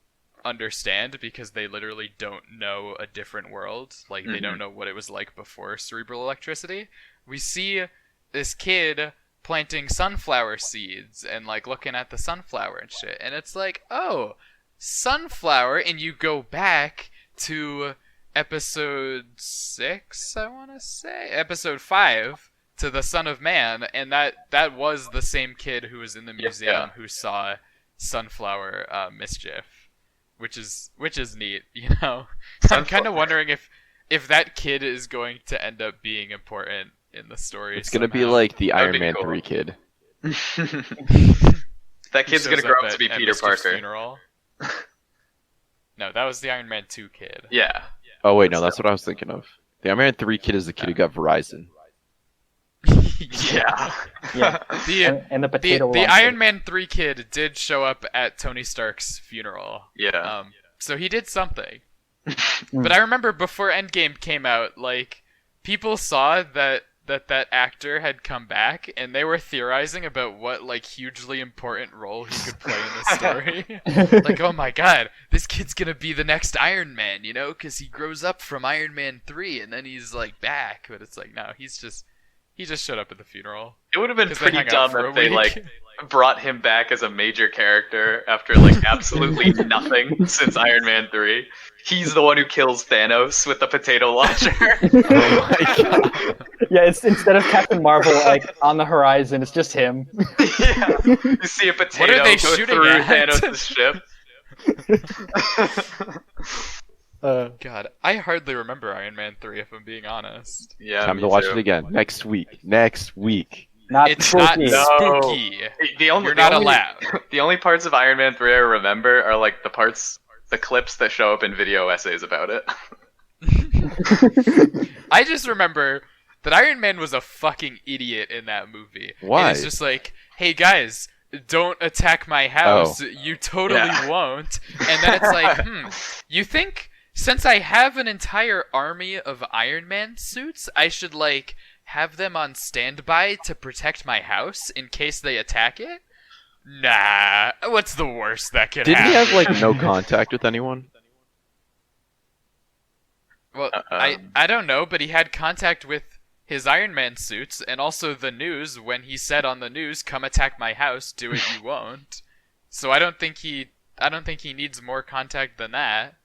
understand because they literally don't know a different world. Like they don't know what it was like before cerebral electricity. We see this kid planting sunflower seeds and like looking at the sunflower and shit, and it's like, oh, sunflower, and you go back to episode 6, I want to say episode 5, to the Son of Man, and that was the same kid who was in the museum who saw sunflower mischief, which is neat, you know. I'm kind of wondering if if that kid is going to end up being important in the story. It's gonna be somehow. like the That'd Iron be Man cool. 3 kid. That He kid's gonna shows grow up at- to be at Peter Mr. Parker. Funeral. No, that was the Iron Man 2 kid. Yeah. Oh wait, no, that's what I was thinking of. The Iron Man 3 kid is the kid who got Verizon. Yeah. Yeah. The And the potato the launcher. Iron Man 3 kid did show up at Tony Stark's funeral. Yeah. So he did something. But I remember before Endgame came out, like, people saw that actor had come back, and they were theorizing about what, like, hugely important role he could play in the story. Like, oh my god, this kid's gonna be the next Iron Man, you know? Because he grows up from Iron Man 3, and then he's, like, back. But it's like, no, he just showed up at the funeral. It would have been 'Cause they pretty hung out dumb for a if they week. like brought him back as a major character after like absolutely nothing since Iron Man 3. He's the one who kills Thanos with the potato launcher. Oh my god. Yeah, it's instead of Captain Marvel like on the horizon, it's just him. Yeah. You see a potato they go shooting through at? Thanos' ship. God, I hardly remember Iron Man 3, if I'm being honest. Yeah, Time me to watch too. it again next week. Next week. Not It's not spooky. No. spooky. The only, You're the not only- allowed. The only parts of Iron Man 3 I remember are like the clips that show up in video essays about it. I just remember that Iron Man was a fucking idiot in that movie. Why? And it's just like, hey guys, don't attack my house. You totally Yeah. won't. And then it's like, you think since I have an entire army of Iron Man suits, I should like have them on standby to protect my house in case they attack it? Nah, what's the worst that could Didn't he happen? have like no contact with anyone? Well, I don't know, but he had contact with his Iron Man suits and also the news when he said on the news, "Come attack my house, do it you won't." So I don't think he needs more contact than that.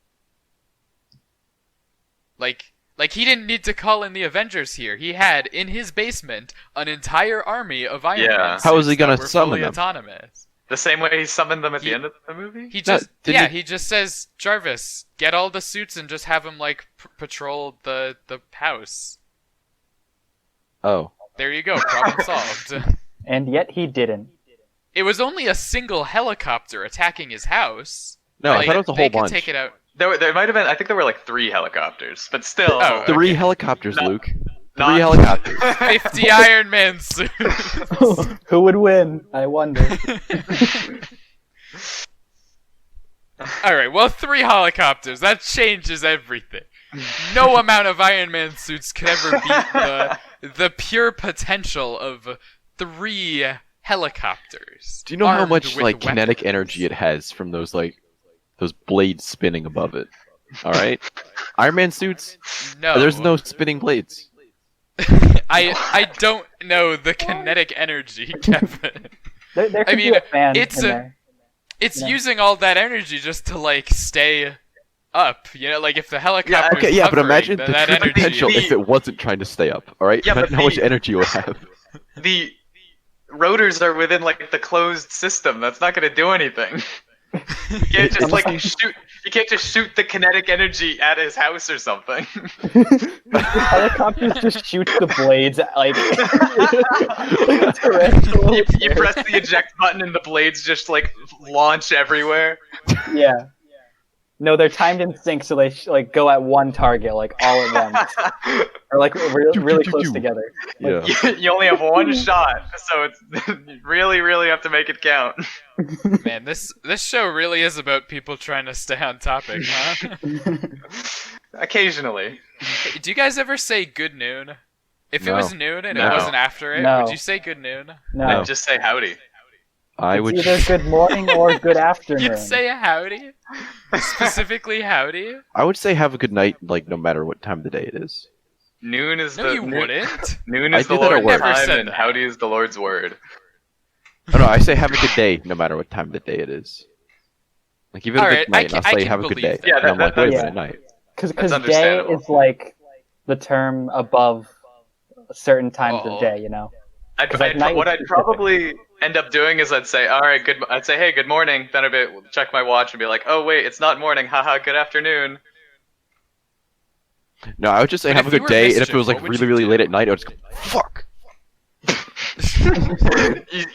Like he didn't need to call in the Avengers here. He had in his basement an entire army of Iron Yeah. Man How suits was he gonna that were summon fully them? autonomous. The same way he summoned them at He- the end of the movie? He just didn't he just says, "Jarvis, get all the suits and just have him like patrol the house." Oh. There you go, problem solved. And yet he didn't. It was only a single helicopter attacking his house. No, I Like, thought it was a they whole could bunch. take it out. There might have been. I think there were like 3 helicopters, but still. Oh, Three okay. helicopters, Not- Luke. not- 3 helicopters. 50 Iron Man suits. Who would win? I wonder. All right, well, 3 helicopters. That changes everything. No amount of Iron Man suits could ever beat the pure potential of 3 helicopters. Do you know how armed much with like kinetic weapons. energy it has from those blades spinning above it? All right. Iron Man suits. No, There's no spinning blades. I don't know the kinetic energy, Kevin. There could mean, be a fan it's in a- there. It's Yeah. using all that energy just to like stay up. You know, like if the helicopter. Okay, yeah, but imagine the that true energy. potential if it wasn't trying to stay up. All right. Yeah, but Imagine how much the- energy it would have. The rotors are within like the closed system. That's not going to do anything. You can't just like shoot. You can't just shoot the kinetic energy at his house or something. Helicopters just shoot the blades like a tarantula. You press the eject button and the blades just like launch everywhere. Yeah. No, they're timed in sync, so they like go at one target, like all at once, or like really close together. Yeah. You only have one shot, so it's you really have to make it count. Man, this show really is about people trying to stay on topic, huh? Occasionally. Hey, do you guys ever say good noon? If it No. was noon and No. it wasn't after it, No. would you say good noon? No, No. Just say howdy. I would. it's either good morning or good afternoon. You'd say a howdy? Specifically howdy? I would say have a good night, like no matter what time of the day it is. Noon is No, the you wouldn't. Noon I is the do that at Lord's work. Never time, said and that. howdy is the Lord's word. Oh, no, I say have a good day, no matter what time of the day it is. Like even if Alright, it's night, I I'll can say have a good believe day. that. Yeah, and I'm like, that- wait a that's- minute, night. Because That's day understandable. is like the term above certain times Oh. of day, you know. I'd, 'Cause, like, night what is I'd specific. probably end up doing is I'd say, all right, good. I'd say, hey, good morning. Then I'd check my watch and be like, oh wait, it's not morning. Haha, good afternoon. No, I would just say But have a if you good were day, and if mischief, it was like what would really, you really do? late at night, I would just go, fuck.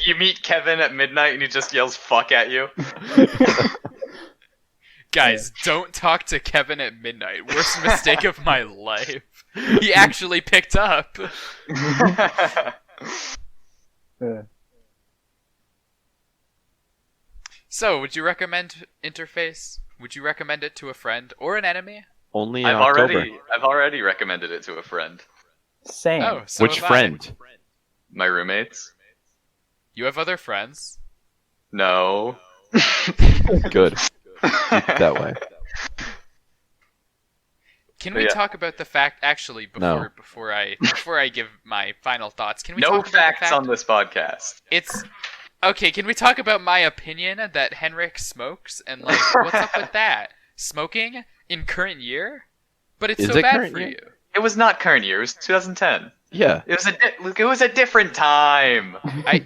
You meet Kevin at midnight and he just yells "fuck" at you. Guys, don't talk to Kevin at midnight. Worst mistake of my life. He actually picked up. Uh, So, would you recommend Interface? Would you recommend it to a friend or an enemy? Only in I've October. already recommended it to a friend. Same. Oh, so Which have I. friend? My roommates. You have other friends? No. Good. Keep it that way. Can But we yeah. talk about the fact actually No. before I give my final thoughts? Can we No talk about facts the fact on this podcast. It's okay. Can we talk about my opinion that Henrik smokes and like what's up with that? Smoking in current year, but it's Is so it bad current for year? you. It was not current year. It was 2010. Yeah. It was a different time. I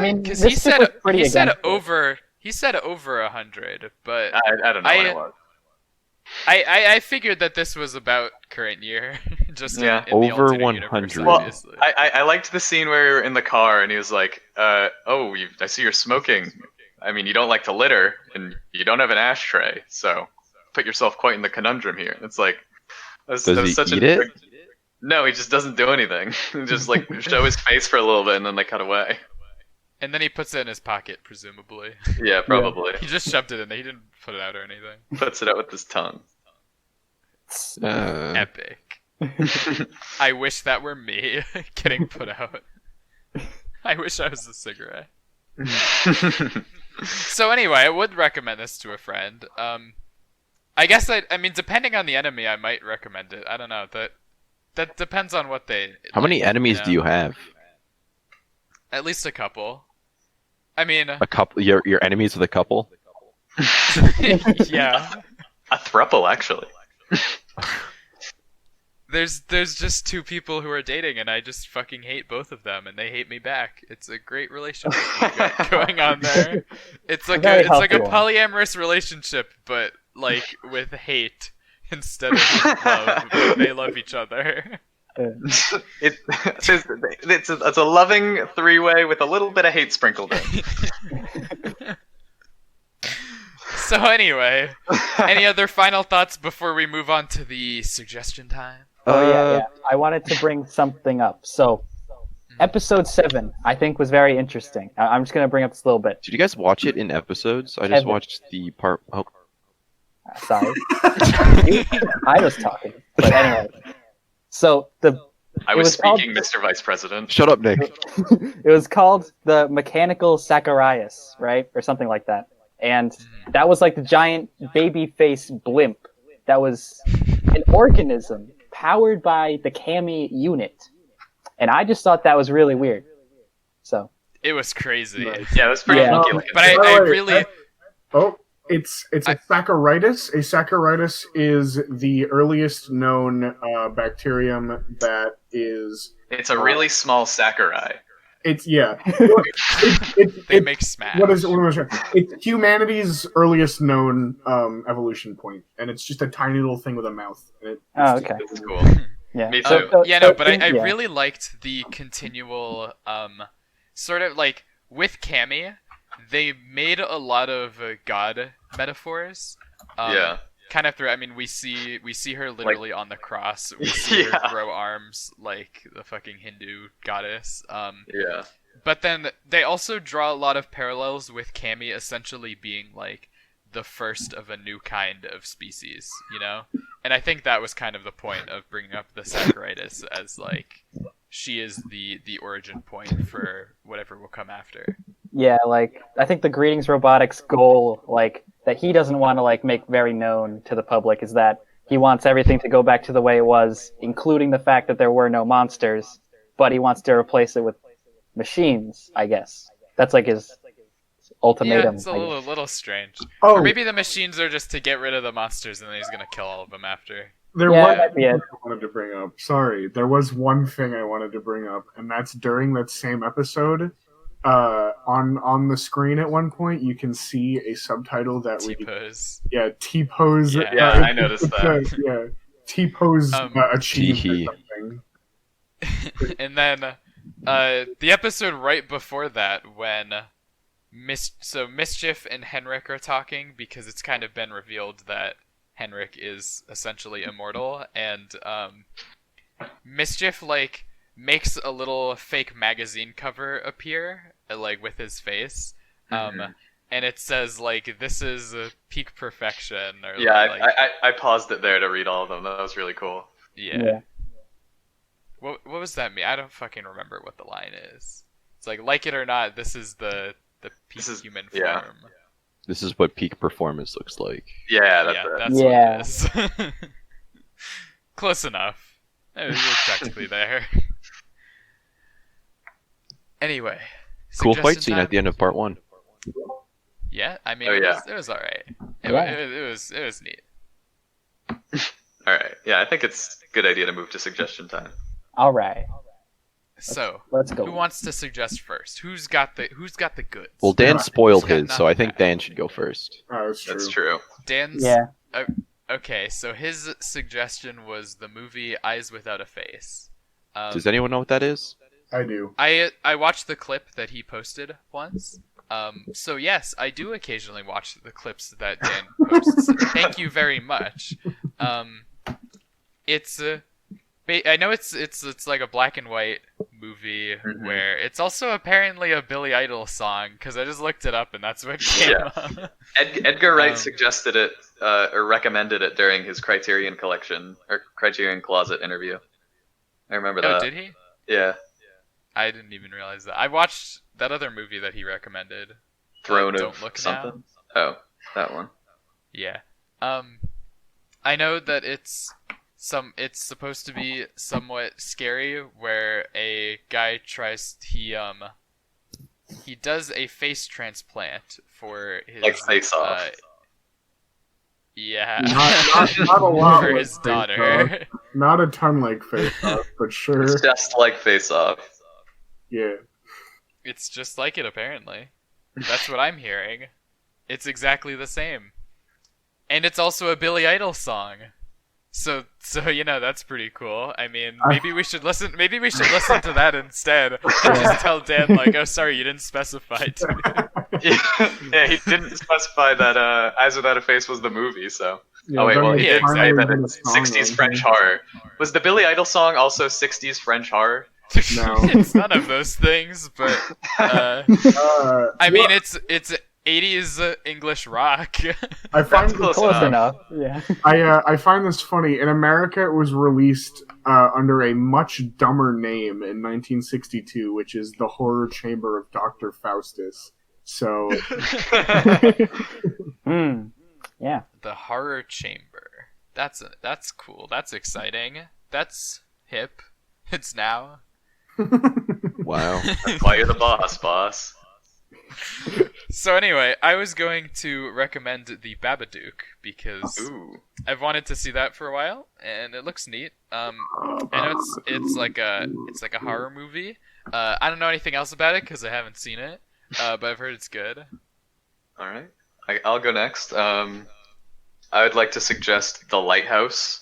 mean, because this he ship said was pretty he said against it. over 100, but I don't know what it was. I figured that this was about current year, just Yeah. in the Over alternate universe, 100. Well, obviously. I liked the scene where we were in the car and he was like, "Oh, I see you're smoking. I mean, you don't like to litter and you don't have an ashtray, so put yourself quite in the conundrum here." It's like, Does he such eat it? No, he just doesn't do anything. He just like show his face for a little bit and then they cut away. And then he puts it in his pocket, presumably. Yeah, probably. He just shoved it in there. He didn't put it out or anything. Puts it out with his tongue. Epic. I wish that were me getting put out. I wish I was a cigarette. So anyway, I would recommend this to a friend. I guess I mean, depending on the enemy, I might recommend it. I don't know. That depends on what they. How many enemies do you have? At least a couple. I mean, A couple. Your enemies with a couple. yeah. A thruple, actually. There's just two people who are dating, and I just fucking hate both of them, and they hate me back. It's a great relationship we've got going on there. It's like Very it's like a healthy one. polyamorous relationship, but like with hate instead of love. But they love each other. It's a loving three-way with a little bit of hate sprinkled in. So anyway, any other final thoughts before we move on to the suggestion time? Oh yeah. I wanted to bring something up. So, episode 7, I think, was very interesting. I'm just gonna bring up this a little bit. Did you guys watch it in episodes? I just Evan. watched the part. Oh, Sorry, I was talking. But anyway, so I It was was called- speaking, Mr. Vice President. shut up, Nick. it was called the Mechanical Zacharias, right, or something like that. And that was like the giant baby face blimp that was an organism powered by the Kami unit. And I just thought that was really weird. So, It was crazy. Yeah, it was pretty Yeah. funky looking. But I Wait, really Oh, it's a Saccharitis. A Saccharitis is the earliest known bacterium that is. It's a really small saccharide. It's yeah. they make smash. What is it? It's humanity's earliest known evolution point, and it's just a tiny little thing with a mouth. And oh, okay. It's cool. Yeah. Me So- too. so- Yeah, no, so but in- I yeah. really liked the continual, sort of like with Cammy, they made a lot of god metaphors. Yeah. Kind of through. I mean, we see her literally on the cross. We see her Yeah. grow arms like the fucking Hindu goddess. Yeah. But then they also draw a lot of parallels with Cammy essentially being like the first of a new kind of species, you know? And I think that was kind of the point of bringing up the Saccharitis as like she is the origin point for whatever will come after. Yeah, like I think the Greetings Robotics goal, like that he doesn't want to like make very known to the public, is that he wants everything to go back to the way it was, including the fact that there were no monsters, but he wants to replace it with machines. I guess that's like his ultimatum. Yeah, it's a I guess. little strange. Oh, Or maybe the machines are just to get rid of the monsters and then he's gonna kill all of them after. there Yeah, was that'd be it. one I wanted to bring up. Sorry, there was one thing I wanted to bring up, and that's during that same episode. On the screen at one point, you can see a subtitle that reads T-pose. T-pose. Yeah. Yeah, I noticed that. Yeah, T-pose achieved or Tee-hee. something. And then the episode right before that, when Mischief and Henrik are talking, because it's kind of been revealed that Henrik is essentially immortal, and Mischief like makes a little fake magazine cover appear, like with his face, and it says like, "This is peak perfection." Or Yeah, like, I paused it there to read all of them. That was really cool. yeah. What was that mean? I don't fucking remember what the line is. It's like it or not, this is the peak human form. yeah. This is what peak performance looks like. Yeah, that's Yeah, it. that's Yeah. what it is. Close enough. You're practically there. Anyway. Cool fight suggestion scene time? at the end of part 1. Yeah, I mean, Oh, yeah. it was alright. Yeah. It was neat. All right. Yeah, I think it's a good idea to move to suggestion time. All right, So, let's go. who wants to suggest first? Who's got the goods? Well, Dan spoiled He's got his, so I nothing think back. Dan should go first. That's true. That's true. Dan's Yeah. Okay, so his suggestion was the movie Eyes Without a Face. Does anyone know what that is? I do. I watched the clip that he posted once. So yes, I do occasionally watch the clips that Dan posts. Thank you very much. It's I know it's like a black and white movie where it's also apparently a Billy Idol song, because I just looked it up and that's what came Yeah. up. Edgar Wright suggested it or recommended it during his Criterion Collection or Criterion Closet interview. I remember Oh, that. did he? Yeah, I didn't even realize that. I watched that other movie that he recommended. Throne Don't of Look something. Now. Oh, that one. Yeah. I know that it's supposed to be somewhat scary, where a guy he does a face transplant for his Like Face Off. yeah. Not a lot for like his Face daughter. Not a ton like Face Off, but sure. It's just like Face Off. Yeah. It's just like it, apparently. That's what I'm hearing. It's exactly the same. And it's also a Billy Idol song. So that's pretty cool. I mean, maybe we should listen to that instead. And just tell Dan, like, "Oh, sorry, you didn't specify to me." Yeah, he didn't specify that Eyes Without a Face was the movie, so. Yeah, Oh wait, well, then he they did say finally that did a it's song 60s on French it. horror. Was the Billy Idol song also 60s French horror? No. It's none of those things, but I mean, it's 80s English rock. I find That's close Close enough. enough. Yeah. I find this funny. In America, it was released under a much dumber name in 1962, which is the Horror Chamber of Dr. Faustus. So, Yeah. The Horror Chamber. That's cool. That's exciting. That's hip. It's now. Wow. That's why you're the boss. So anyway, I was going to recommend the Babadook because Ooh. I've wanted to see that for a while, and it looks neat. I know it's like a horror movie. I don't know anything else about it because I haven't seen it, but I've heard it's good. All right. I'll go next. I would like to suggest The Lighthouse,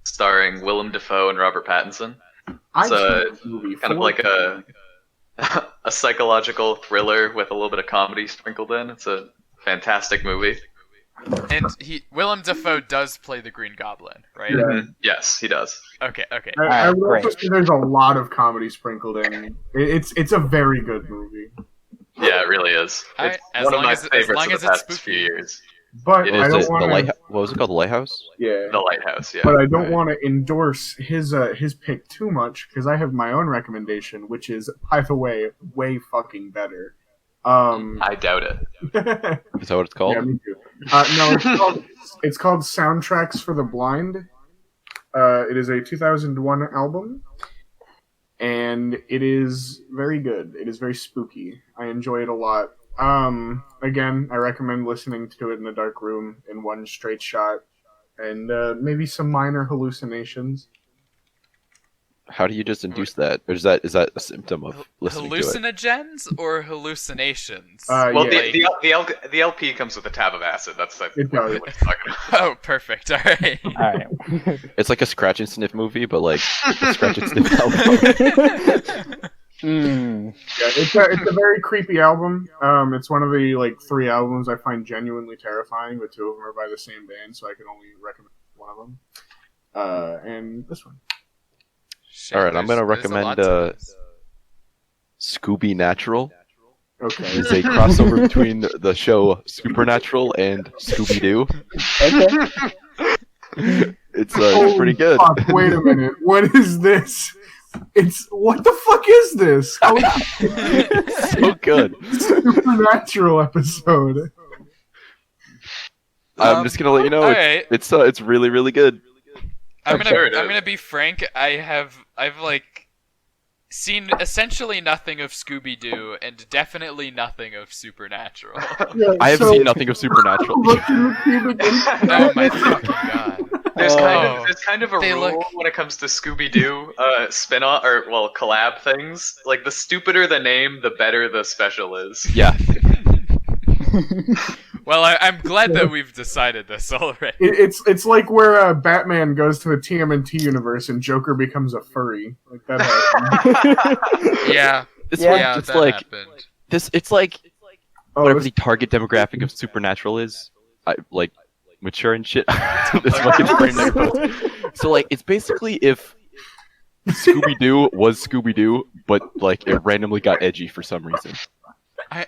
starring Willem Dafoe and Robert Pattinson. I It's a saw this movie kind of for- like a psychological thriller with a little bit of comedy sprinkled in. It's a fantastic movie. And Willem Dafoe does play the Green Goblin, right? Yeah. Yes, he does. Okay. I would Great. also say there's a lot of comedy sprinkled in. It's a very good movie. Yeah, it really is. Alright, It's as one of long my as favorites long of as the it's past spooky. few years. But It I Is don't it the want to. lighthouse? What was it called? The lighthouse? Yeah. The Lighthouse, yeah. But I don't Right. want to endorse his pick too much because I have my own recommendation, which is, by the way, way fucking better. I doubt it. Is that what it's called? Yeah, me too. No, it's called Soundtracks for the Blind. It is a 2001 album, and it is very good. It is very spooky. I enjoy it a lot. Again, I recommend listening to it in a dark room in one straight shot, and maybe some minor hallucinations. How do you just induce that? Or is that a symptom of listening to it? Hallucinogens or hallucinations? Well, Yeah. the LP comes with a tab of acid. That's like, It does. what he's talking about. Oh, perfect. All right. All right. It's like a scratch and sniff movie, but like a scratch and sniff album. Mm. Yeah, it's a very creepy album. It's one of the like 3 albums I find genuinely terrifying, but 2 of them are by the same band, so I can only recommend one of them. And this one. Shit, All right, I'm gonna there's a lot recommend to this. Scooby Natural. Okay. It's a crossover between the show Supernatural and Scooby Doo. Okay. It's Holy pretty good. fuck, wait a minute. What is this? What the fuck is this? How is So good. Supernatural episode? I'm just gonna let you know all right. it's really really good. I'm sure it is. gonna be frank. I've like seen essentially nothing of Scooby Doo and definitely nothing of Supernatural. Yeah, I have so- seen nothing of Supernatural. Look in the cubic Oh my fucking god. There's Oh. kind of a They rule look- when it comes to Scooby Doo spin-off or collab things. Like the stupider the name, the better the special is. Yeah, Well, I'm glad that we've decided this already. It's like where Batman goes to the TMNT universe and Joker becomes a furry. Like that happened. Yeah, it's Yeah. like yeah, it's that like happened. this. It's like Oh, whatever this- the target demographic of Supernatural is, like mature and shit. This fucking brain negative. So like, it's basically if Scooby Doo was Scooby Doo, but like it randomly got edgy for some reason. I'm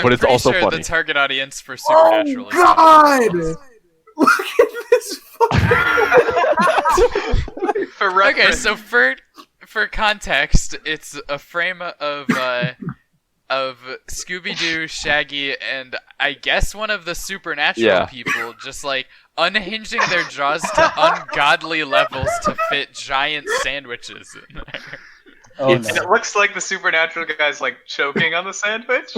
But it's pretty also sure funny. the target audience for Supernatural Oh is God! Look at this fucking. For Okay, reference, so for context, it's a frame of Scooby-Doo, Shaggy, and I guess one of the Supernatural Yeah. people just like unhinging their jaws to ungodly levels to fit giant sandwiches in there. Oh, It's- and no. it looks like the Supernatural guy's like choking on the sandwich.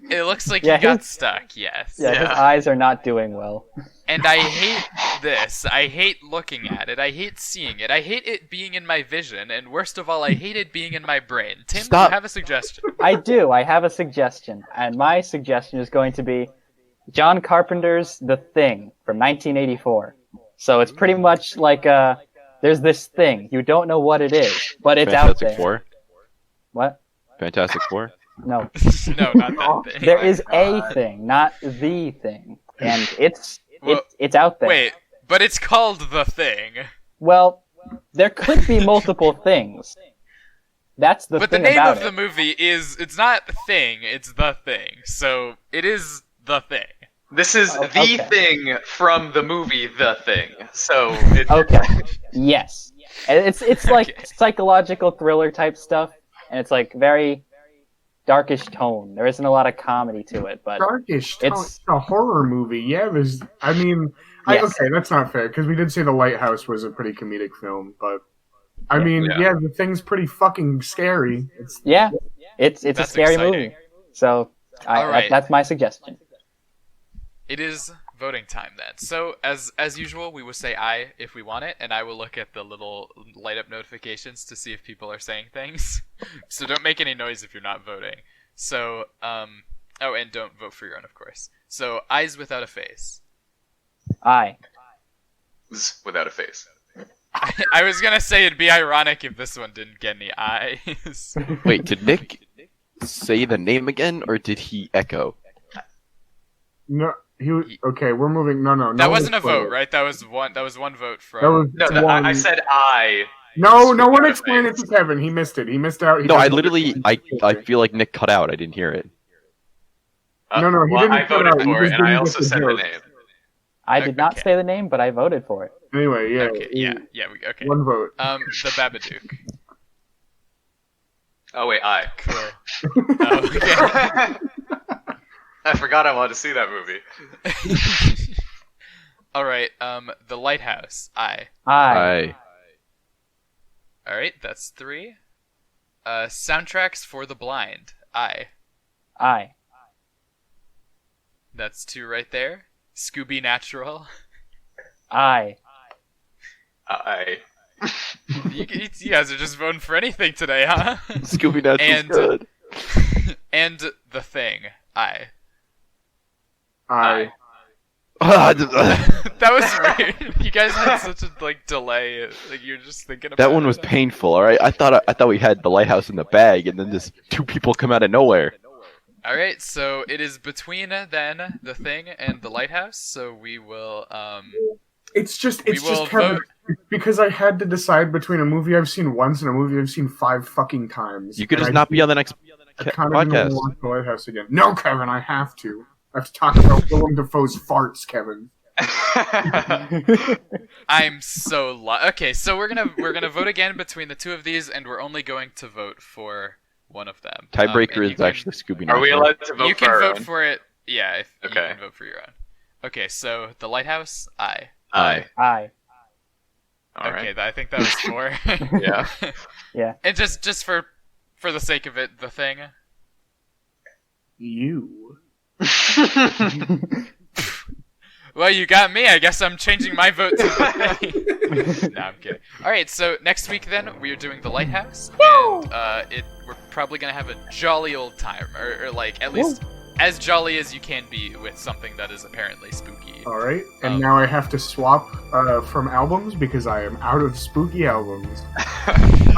It looks like Yeah, he got his- stuck, yes. Yeah, his Yeah. eyes are not doing well. And I hate this. I hate looking at it. I hate seeing it. I hate it being in my vision. And worst of all, I hate it being in my brain. Tim, do Stop. you have a suggestion? I do. I have a suggestion, and my suggestion is going to be John Carpenter's The Thing from 1984. So it's pretty much like there's this thing you don't know what it is, but it's out Fantastic there. Four. What? Fantastic Four. No, No, not that thing. there is a thing, not the thing, and it's Well, it's out there. Wait, but it's called The Thing. Well, there could be multiple things. That's the But the thing name about of it. the movie is, it's not Thing, it's The Thing. So it is The Thing. This is Oh, the okay. thing from the movie The Thing. So it's Okay. Yes. And it's like Okay. psychological thriller type stuff, and it's like very darkish tone. There isn't a lot of comedy to it, but Darkish. It's- It's a horror movie. Yeah, there's. I mean, Yes. okay, that's not fair because we did say The Lighthouse was a pretty comedic film, but I Yeah. mean, Yeah. yeah, the thing's pretty fucking scary. It's yeah, it's a That's scary exciting. movie. So All right. that's my suggestion. It is voting time then. So as usual, we will say aye if we want it, and I will look at the little light up notifications to see if people are saying things. So don't make any noise if you're not voting. So oh, and don't vote for your own, of course. So eyes without a face. Aye. without a face. I was gonna say it'd be ironic if this one didn't get any eyes. Wait, did Nick say the name again, or did he echo? no. Okay, we're moving. No. That one wasn't a explained vote, it. right? That was one vote from. That was No, one. I said I. No one without a explained it face. to Kevin. He missed it. He missed out. He No, I doesn't- literally, I feel like Nick cut out. I didn't hear it. No, he well, didn't I cut voted out, he for it, just and I didn't also get the said the joke. name. I did not Okay. say the name, but I voted for it. Anyway, yeah. Okay, yeah, okay. One vote. The Babadook. Oh wait, I. Cool. Oh, okay. I forgot I wanted to see that movie. All right. The Lighthouse. Aye. I All right, that's 3. Soundtracks for the Blind. Aye. That's 2 right there. Scooby Natural. Aye. I. You guys are just voting for anything today, huh? Scooby Natural's And- good. And The Thing. I. I That was weird. You guys had such a delay. Like you were just thinking about That one was it. painful. All right, I thought we had the lighthouse in the bag, and then just two people come out of nowhere. All right, so it is between then The Thing and The Lighthouse. So we will It's just We will Kevin, vote. because I had to decide between a movie I've seen once and a movie I've seen 5 fucking times. You could And just I not be on the next kind of didn't podcast. want the Lighthouse again. No, Kevin, I have to. I have to talk about Willem Dafoe's farts, Kevin. I'm so okay. So we're gonna vote again between the two of these, and we're only going to vote for one of them. Tiebreaker And you is can- actually Scooby Are we Natural. allowed to vote You for can our vote own? for it. Yeah, if you Okay. can vote for your own. Okay, so The Lighthouse. I. Aye. Aye. All Okay, right. I think that was 4. Yeah. Yeah. And just for the sake of it, The Thing. You. Well, you got me. I guess I'm changing my vote to The Thing. No, I'm kidding. All right, so next week then we are doing The Lighthouse, and we're probably gonna have a jolly old time, or like at least as jolly as you can be with something that is apparently spooky. All right, and Um, now I have to swap from albums because I am out of spooky albums.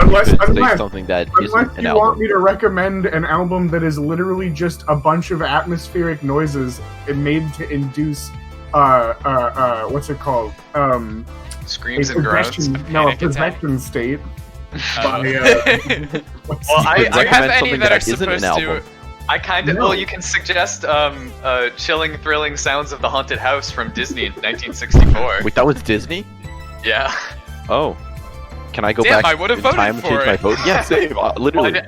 unless Say unless, something that unless isn't an you want album. me to recommend an album that is literally just a bunch of atmospheric noises made to induce what's it called? Screams A and groans. possession, no, a Panic attack. possession state. Uh, What's Well, the- I- do you have recommend any something that are that isn't an supposed to? album. I kind of. No. Well, you can suggest chilling, thrilling sounds of the haunted house from Disney in 1964. Wait, that was Disney? Yeah. Oh. Can I go Damn, back I would've in voted time and for change my it. vote? Yeah, same. Well, Literally.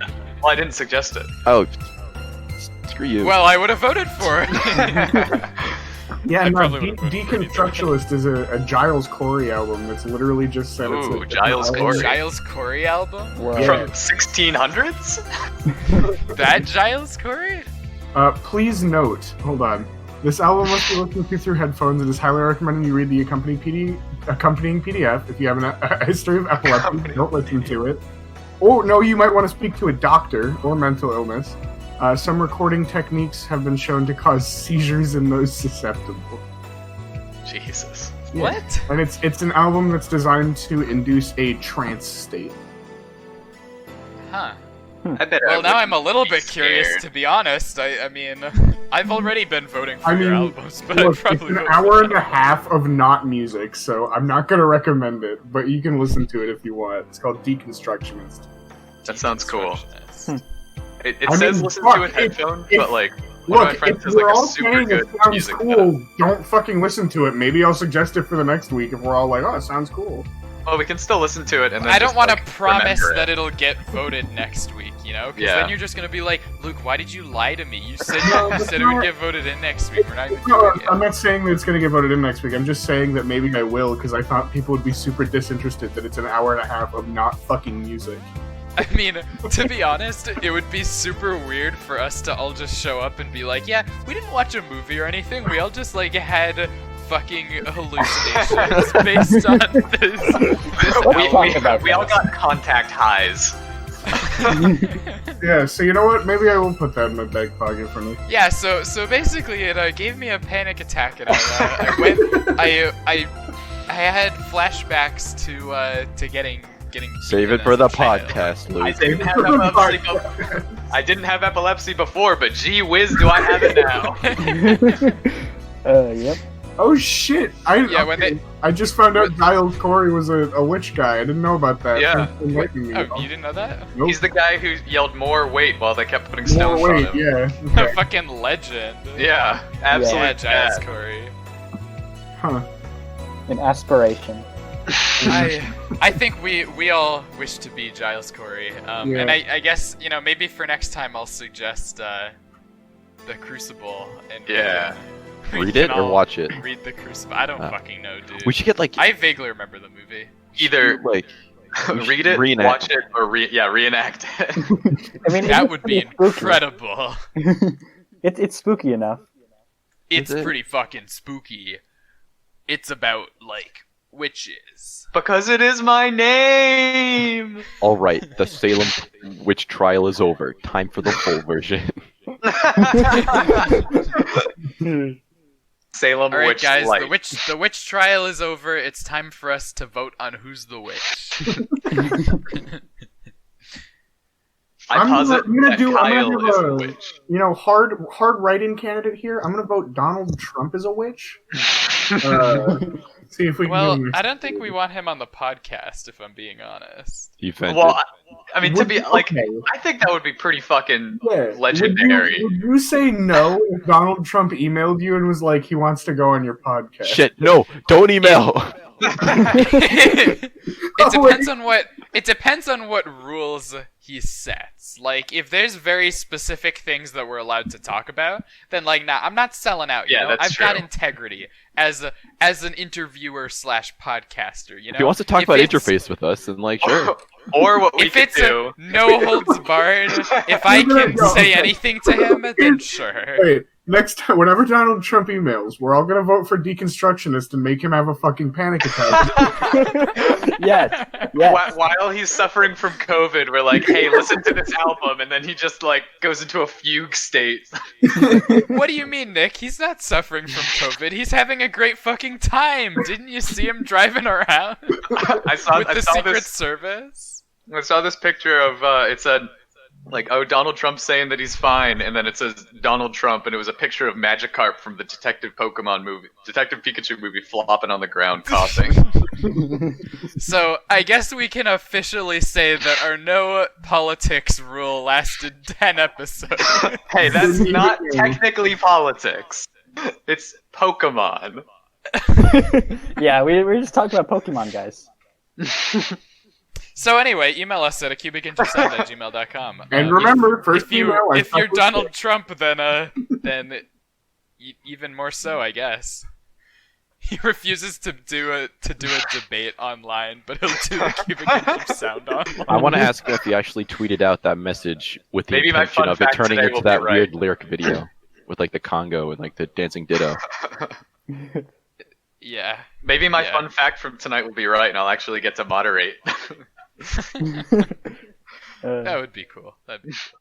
I didn't suggest it. Oh, screw you. Well, I would have voted for it. Yeah, I no, probably would've voted for it either. Deconstructualist is a Giles Corey album that's literally just said it's Ooh, a Giles The Corey. Giles Corey album? Whoa. Yeah. From 1600s? That Giles Corey? Please note, hold on. This album must be listened to through headphones. It is highly recommended you read the accompanying PDF. If you have a history of epilepsy, don't listen to it. Or, no, you might want to speak to a doctor or mental illness. Some recording techniques have been shown to cause seizures in those susceptible. Jesus. Yeah. What? And it's an album that's designed to induce a trance state. Huh. I bet. Well, now I'm a little be bit curious, scared. to be honest. I mean, I've already been voting for I your mean, albums, but Look, I'd it's probably an vote for hour and that. a half of not music, so I'm not gonna recommend it, but you can listen to it if you want. It's called Deconstructionist. That sounds cool. Deconstructionist. It I says mean, listen fuck, to it headphone, if- but like one of my Look, friends if has we're like a all super saying good it sounds music cool, don't fucking listen to it. Maybe I'll suggest it for the next week if we're all like, oh, it sounds cool. Well, we can still listen to it, and then I don't just, want to like, promise remember it. that it'll get voted next week, you know? Because Yeah. then you're just gonna be like, Luke, why did you lie to me? You said No, you but said it would no. get voted in next week. We're not even No, doing it. I'm not saying that it's gonna get voted in next week. I'm just saying that maybe I will, because I thought people would be super disinterested that it's an hour and a half of not fucking music. I mean, to be honest, it would be super weird for us to all just show up and be like, yeah, we didn't watch a movie or anything. We all just like had fucking hallucinations based on this. We all got contact highs. Yeah, so you know what? Maybe I will put that in my back pocket for me. Yeah, so basically it gave me a panic attack, and I had flashbacks to getting Save beaten it for as the a child. podcast, I Luke. didn't have epilepsy. I didn't have epilepsy before, but gee whiz, do I have it now? Yep. Oh shit! Yeah, when they- I just found out Giles Corey was a witch guy. I didn't know about that. Yeah. Thanks for enlightening me. Oh, you didn't know that? Nope. He's the guy who yelled more weight while they kept putting More stones weight, on him. yeah. A fucking legend. Yeah, absolutely. Yeah, Giles bad. Corey. Huh. An aspiration. I think we all wish to be Giles Corey. Yeah. And I guess, you know, maybe for next time I'll suggest The Crucible. And Yeah. we Read can it or all watch it? Read The Crucible. I don't Oh. fucking know, dude. We should get like I vaguely remember the movie. Either like read it, reenact. watch it, or reenact it. I mean, That it's would be spooky. incredible. It's spooky enough. It's Is it? pretty fucking spooky. It's about, like, witches? Because it is my name. All right, the Salem witch trial is over. Time for the full version. Salem All right, witch guys, light. the witch trial is over. It's time for us to vote on who's the witch. I posit I'm gonna that do Kyle is a a witch. hard write-in candidate here. I'm gonna vote Donald Trump as a witch. See if we Well, can. I don't think we want him on the podcast, if I'm being honest. He vented. Well, I mean, to be like, Okay. I think that would be pretty fucking Yeah. legendary. Would you say no if Donald Trump emailed you and was like, he wants to go on your podcast? Shit, no, don't email. It Oh, depends on what rules he sets. Like, if there's very specific things that we're allowed to talk about, then like, nah, I'm not selling out. You Yeah, know? that's I've got true. integrity as an interviewer / podcaster. You know, If he wants to talk If about it's- interface with us, then like sure. Or what we If could it's do. no holds barred, if I can say anything to him, then sure. Wait, next time, whenever Donald Trump emails, we're all gonna vote for deconstructionist and make him have a fucking panic attack. Yes. Yes. While he's suffering from COVID, we're like, hey, listen to this album, and then he just like goes into a fugue state. What do you mean, Nick? He's not suffering from COVID. He's having a great fucking time. Didn't you see him driving around I saw with the saw Secret this Service? I saw this picture of it said like, oh, Donald Trump's saying that he's fine, and then it says Donald Trump, and it was a picture of Magikarp from the Detective Pikachu movie, flopping on the ground coughing. So, I guess we can officially say that our no politics rule lasted 10 episodes. Hey, that's not technically politics. It's Pokemon. Yeah, we were just talking about Pokemon, guys. So anyway, email us at acubicintersound@gmail.com. And remember, first if you email, I if you're fuck with Donald it. Trump, then even more so, I guess. He refuses to do a debate online, but he'll do the cubic inch of sound online. I want to ask him if he actually tweeted out that message with the Maybe my intention fun of it fact turning today into will be that right. weird lyric video with like the Congo and like the dancing ditto. Yeah. Maybe my Yeah. fun fact from tonight will be right, and I'll actually get to moderate. That would be cool. That'd be cool.